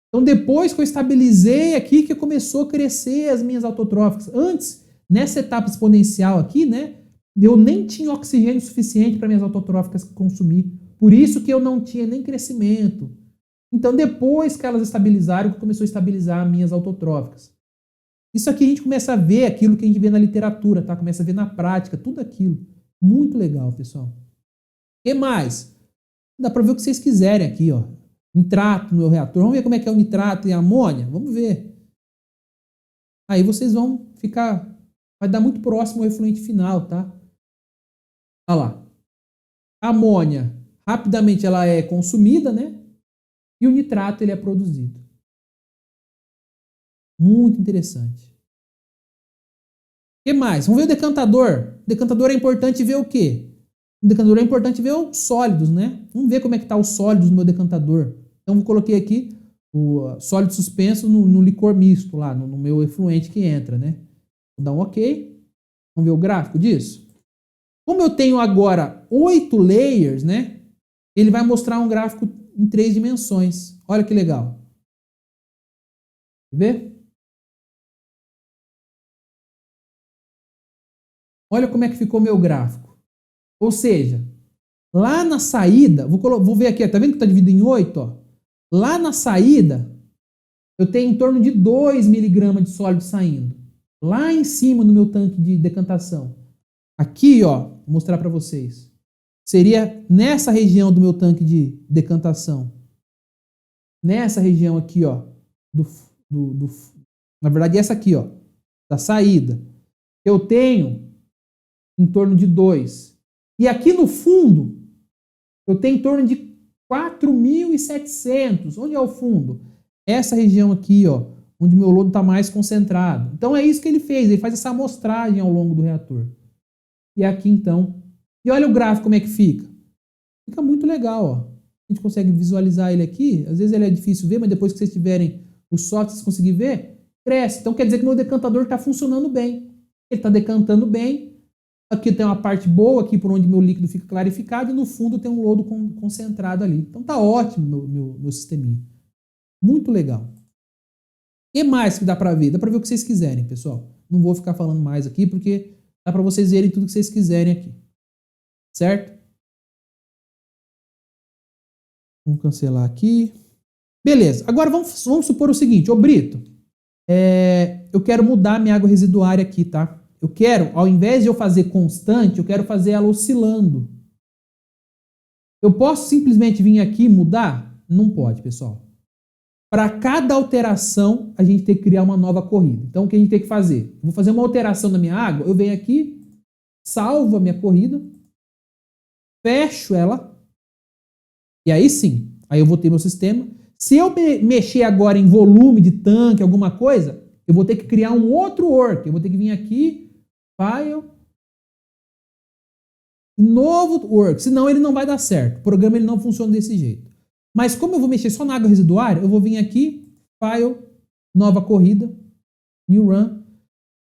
Então, depois que eu estabilizei aqui, que começou a crescer as minhas autotróficas. Antes, nessa etapa exponencial aqui, né, eu nem tinha oxigênio suficiente para minhas autotróficas consumir. Por isso que eu não tinha nem crescimento. Então, depois que elas estabilizaram, começou a estabilizar as minhas autotróficas. Isso aqui a gente começa a ver aquilo que a gente vê na literatura, tá? Começa a ver na prática, tudo aquilo. Muito legal, pessoal. O que mais? Dá para ver o que vocês quiserem aqui, ó. Nitrato no meu reator. Vamos ver como é que é o nitrato e a amônia? Vamos ver. Aí vocês vão ficar... Vai dar muito próximo ao efluente final, tá? Olha lá. A amônia, rapidamente ela é consumida, né? E o nitrato, ele é produzido. Muito interessante. O que mais? Vamos ver o decantador. O decantador é importante ver o quê? O decantador é importante ver os sólidos, né? Vamos ver como é que tá os sólidos no meu decantador. Então, eu coloquei aqui o sólido suspenso no licor misto lá, no meu efluente que entra, né? Vou dar um OK. Vamos ver o gráfico disso? Como eu tenho agora 8 layers, né? Ele vai mostrar um gráfico em 3 dimensões. Olha que legal. Quer ver? Olha como é que ficou meu gráfico. Ou seja, lá na saída, vou ver aqui, tá vendo que está dividido em 8? Ó? Lá na saída, eu tenho em torno de 2 miligramas de sólido saindo. Lá em cima no meu tanque de decantação. Aqui, ó, vou mostrar para vocês. Seria nessa região do meu tanque de decantação. Nessa região aqui, ó. Na verdade, essa aqui, ó. Da saída. Eu tenho em torno de 2. E aqui no fundo, eu tenho em torno de 4.700. Onde é o fundo? Essa região aqui, ó, onde meu lodo está mais concentrado. Então é isso que ele fez. Ele faz essa amostragem ao longo do reator. E aqui então. E olha o gráfico como é que fica. Fica muito legal, ó. A gente consegue visualizar ele aqui. Às vezes ele é difícil ver, mas depois que vocês tiverem o software, vocês conseguirem ver, cresce. Então quer dizer que meu decantador está funcionando bem. Ele está decantando bem. Aqui tem uma parte boa, aqui por onde meu líquido fica clarificado, e no fundo tem um lodo concentrado ali. Então tá ótimo meu sisteminha. Muito legal. O que mais que dá para ver? Dá para ver o que vocês quiserem, pessoal. Não vou ficar falando mais aqui, porque dá para vocês verem tudo que vocês quiserem aqui. Certo? Vamos cancelar aqui. Beleza. Agora vamos supor o seguinte. Ô Brito, eu quero mudar minha água residuária aqui, tá? Eu quero, ao invés de eu fazer constante, eu quero fazer ela oscilando. Eu posso simplesmente vir aqui e mudar? Não pode, pessoal. Para cada alteração, a gente tem que criar uma nova corrida. Então, o que a gente tem que fazer? Eu vou fazer uma alteração na minha água, eu venho aqui, salvo a minha corrida, fecho ela, e aí sim, aí eu vou ter meu sistema. Se eu mexer agora em volume de tanque, alguma coisa, eu vou ter que criar um outro work. Eu vou ter que vir aqui, File, novo work, senão ele não vai dar certo. O programa ele não funciona desse jeito. Mas como eu vou mexer só na água residuária, eu vou vir aqui, File, nova corrida, New Run.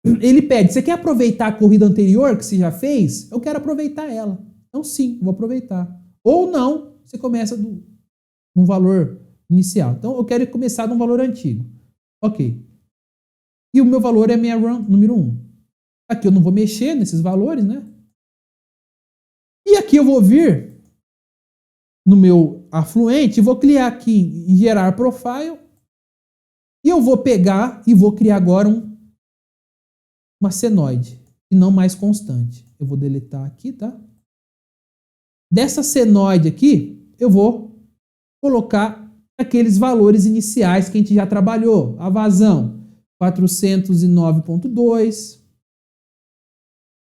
Ele pede, você quer aproveitar a corrida anterior que você já fez? Eu quero aproveitar ela. Então sim, vou aproveitar. Ou não, você começa num valor inicial. Então eu quero começar num valor antigo. Ok. E o meu valor é minha run número 1. Aqui eu não vou mexer nesses valores, né? E aqui eu vou vir no meu afluente, vou clicar aqui em gerar profile e eu vou pegar e vou criar agora uma senoide e não mais constante. Eu vou deletar aqui, tá? Dessa senoide aqui, eu vou colocar aqueles valores iniciais que a gente já trabalhou. A vazão 409.2.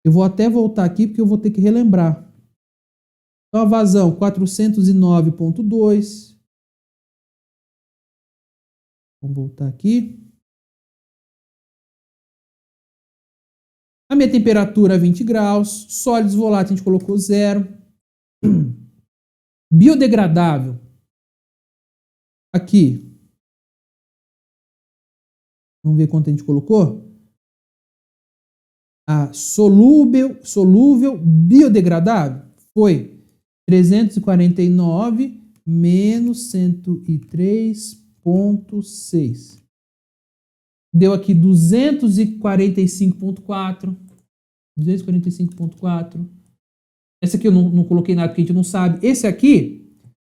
Eu vou até voltar aqui porque eu vou ter que relembrar. Então a vazão 409.2. Vamos voltar aqui. A minha temperatura é 20 graus. Sólidos voláteis a gente colocou 0. Biodegradável. Aqui. Vamos ver quanto a gente colocou. A solúvel biodegradável foi 349 menos 103,6. Deu aqui 245,4. 245,4. Esse aqui eu não coloquei nada porque a gente não sabe. Esse aqui,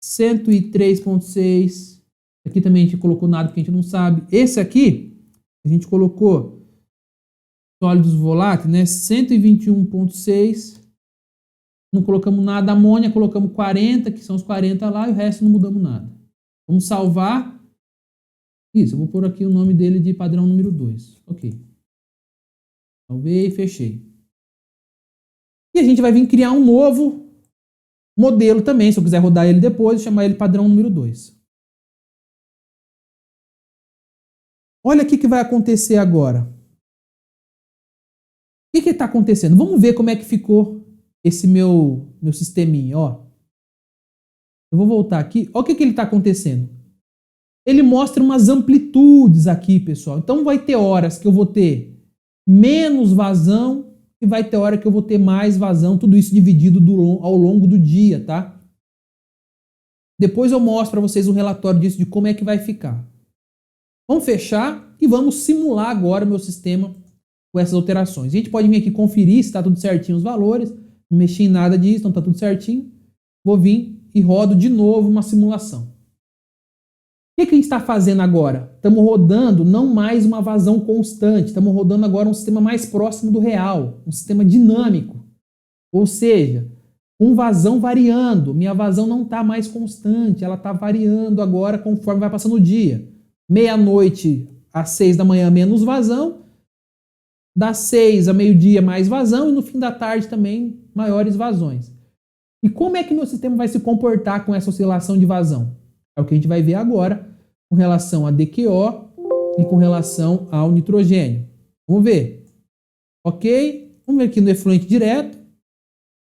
103,6. Aqui também a gente colocou nada porque a gente não sabe. Esse aqui, a gente colocou sólidos voláteis, né? 121,6. Não colocamos nada. Amônia, colocamos 40, que são os 40 lá, e o resto não mudamos nada. Vamos salvar. Isso, eu vou pôr aqui o nome dele de padrão número 2. Ok. Salvei e fechei. E a gente vai vir criar um novo modelo também. Se eu quiser rodar ele depois, chamar ele padrão número 2. Olha o que vai acontecer agora. O que está acontecendo? Vamos ver como é que ficou esse meu sisteminha. Ó. Eu vou voltar aqui. Olha o que ele está acontecendo. Ele mostra umas amplitudes aqui, pessoal. Então vai ter horas que eu vou ter menos vazão e vai ter hora que eu vou ter mais vazão. Tudo isso dividido ao longo do dia, tá? Depois eu mostro para vocês um relatório disso, de como é que vai ficar. Vamos fechar e vamos simular agora o meu sistema com essas alterações. A gente pode vir aqui conferir se está tudo certinho os valores. Não mexi em nada disso, então está tudo certinho. Vou vir e rodo de novo uma simulação. O que a gente está fazendo agora? Estamos rodando não mais uma vazão constante, estamos rodando agora um sistema mais próximo do real, um sistema dinâmico. Ou seja, com vazão variando. Minha vazão não está mais constante, ela está variando agora conforme vai passando o dia. Meia-noite às 6 da manhã menos vazão, das 6 a meio-dia mais vazão e no fim da tarde também maiores vazões. E como é que meu sistema vai se comportar com essa oscilação de vazão? É o que a gente vai ver agora com relação a DQO e com relação ao nitrogênio. Vamos ver. Ok? Vamos ver aqui no efluente direto.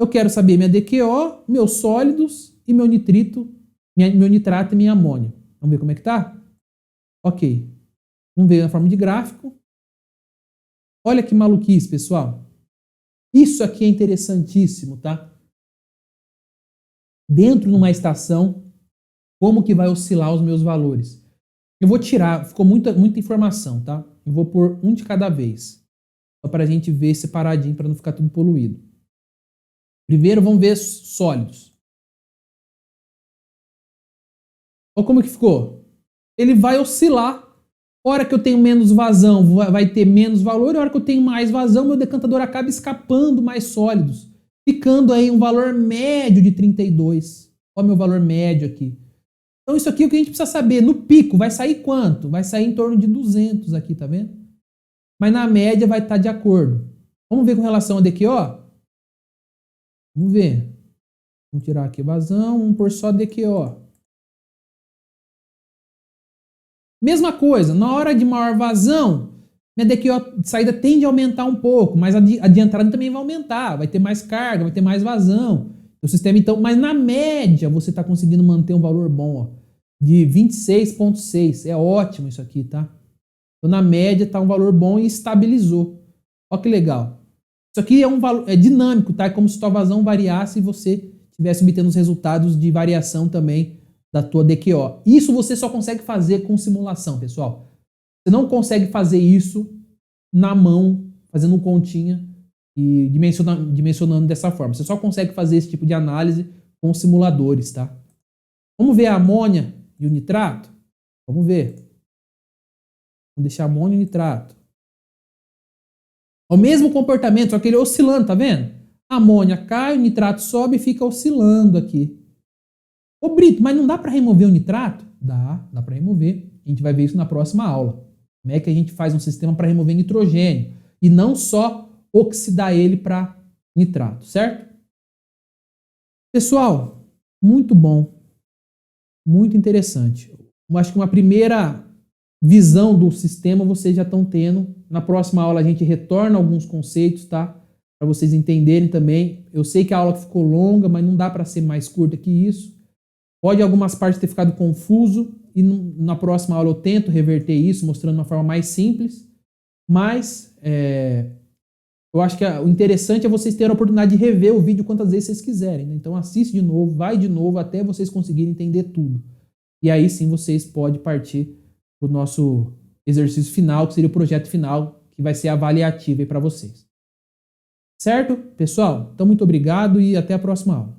Eu quero saber minha DQO, meus sólidos e meu nitrito, meu nitrato e minha amônia. Vamos ver como é que tá? Ok. Vamos ver na forma de gráfico. Olha que maluquice, pessoal. Isso aqui é interessantíssimo, tá? Dentro de uma estação, como que vai oscilar os meus valores? Eu vou tirar, ficou muita informação, tá? Eu vou pôr um de cada vez, só para a gente ver separadinho, para não ficar tudo poluído. Primeiro, vamos ver sólidos. Olha como que ficou. Ele vai oscilar. Hora que eu tenho menos vazão, vai ter menos valor. A hora que eu tenho mais vazão, meu decantador acaba escapando mais sólidos, ficando aí um valor médio de 32. Olha o meu valor médio aqui. Então isso aqui é o que a gente precisa saber. No pico vai sair quanto? Vai sair em torno de 200 aqui, tá vendo? Mas na média vai estar de acordo. Vamos ver com relação a DQO? Vamos ver. Vamos tirar aqui vazão, vamos pôr só DQO. Mesma coisa, na hora de maior vazão, minha DQO de saída tende a aumentar um pouco, mas a de entrada também vai aumentar, vai ter mais carga, vai ter mais vazão. O sistema, então, mas na média você está conseguindo manter um valor bom, ó, de 26,6. É ótimo isso aqui, tá? Então, na média, está um valor bom e estabilizou. Olha que legal. Isso aqui é um valor, é dinâmico, tá? É como se tua vazão variasse e você estivesse obtendo os resultados de variação também da tua DQO. Isso você só consegue fazer com simulação, pessoal. Você não consegue fazer isso na mão, fazendo continha e dimensionando dessa forma. Você só consegue fazer esse tipo de análise com simuladores, tá? Vamos ver a amônia e o nitrato? Vamos ver. Vamos deixar amônia e nitrato. O mesmo comportamento, só que ele oscilando, tá vendo? A amônia cai, o nitrato sobe e fica oscilando aqui. Ô Brito, mas não dá para remover o nitrato? Dá para remover. A gente vai ver isso na próxima aula. Como é que a gente faz um sistema para remover nitrogênio e não só oxidar ele para nitrato, certo? Pessoal, muito bom. Muito interessante. Eu acho que uma primeira visão do sistema vocês já estão tendo. Na próxima aula a gente retorna alguns conceitos, tá? Para vocês entenderem também. Eu sei que a aula ficou longa, mas não dá para ser mais curta que isso. Pode algumas partes ter ficado confuso e na próxima aula eu tento reverter isso, mostrando uma forma mais simples. Mas eu acho que o interessante é vocês terem a oportunidade de rever o vídeo quantas vezes vocês quiserem, né? Então assiste de novo, vai de novo até vocês conseguirem entender tudo. E aí sim vocês podem partir para o nosso exercício final, que seria o projeto final, que vai ser avaliativo aí para vocês. Certo, pessoal? Então muito obrigado e até a próxima aula.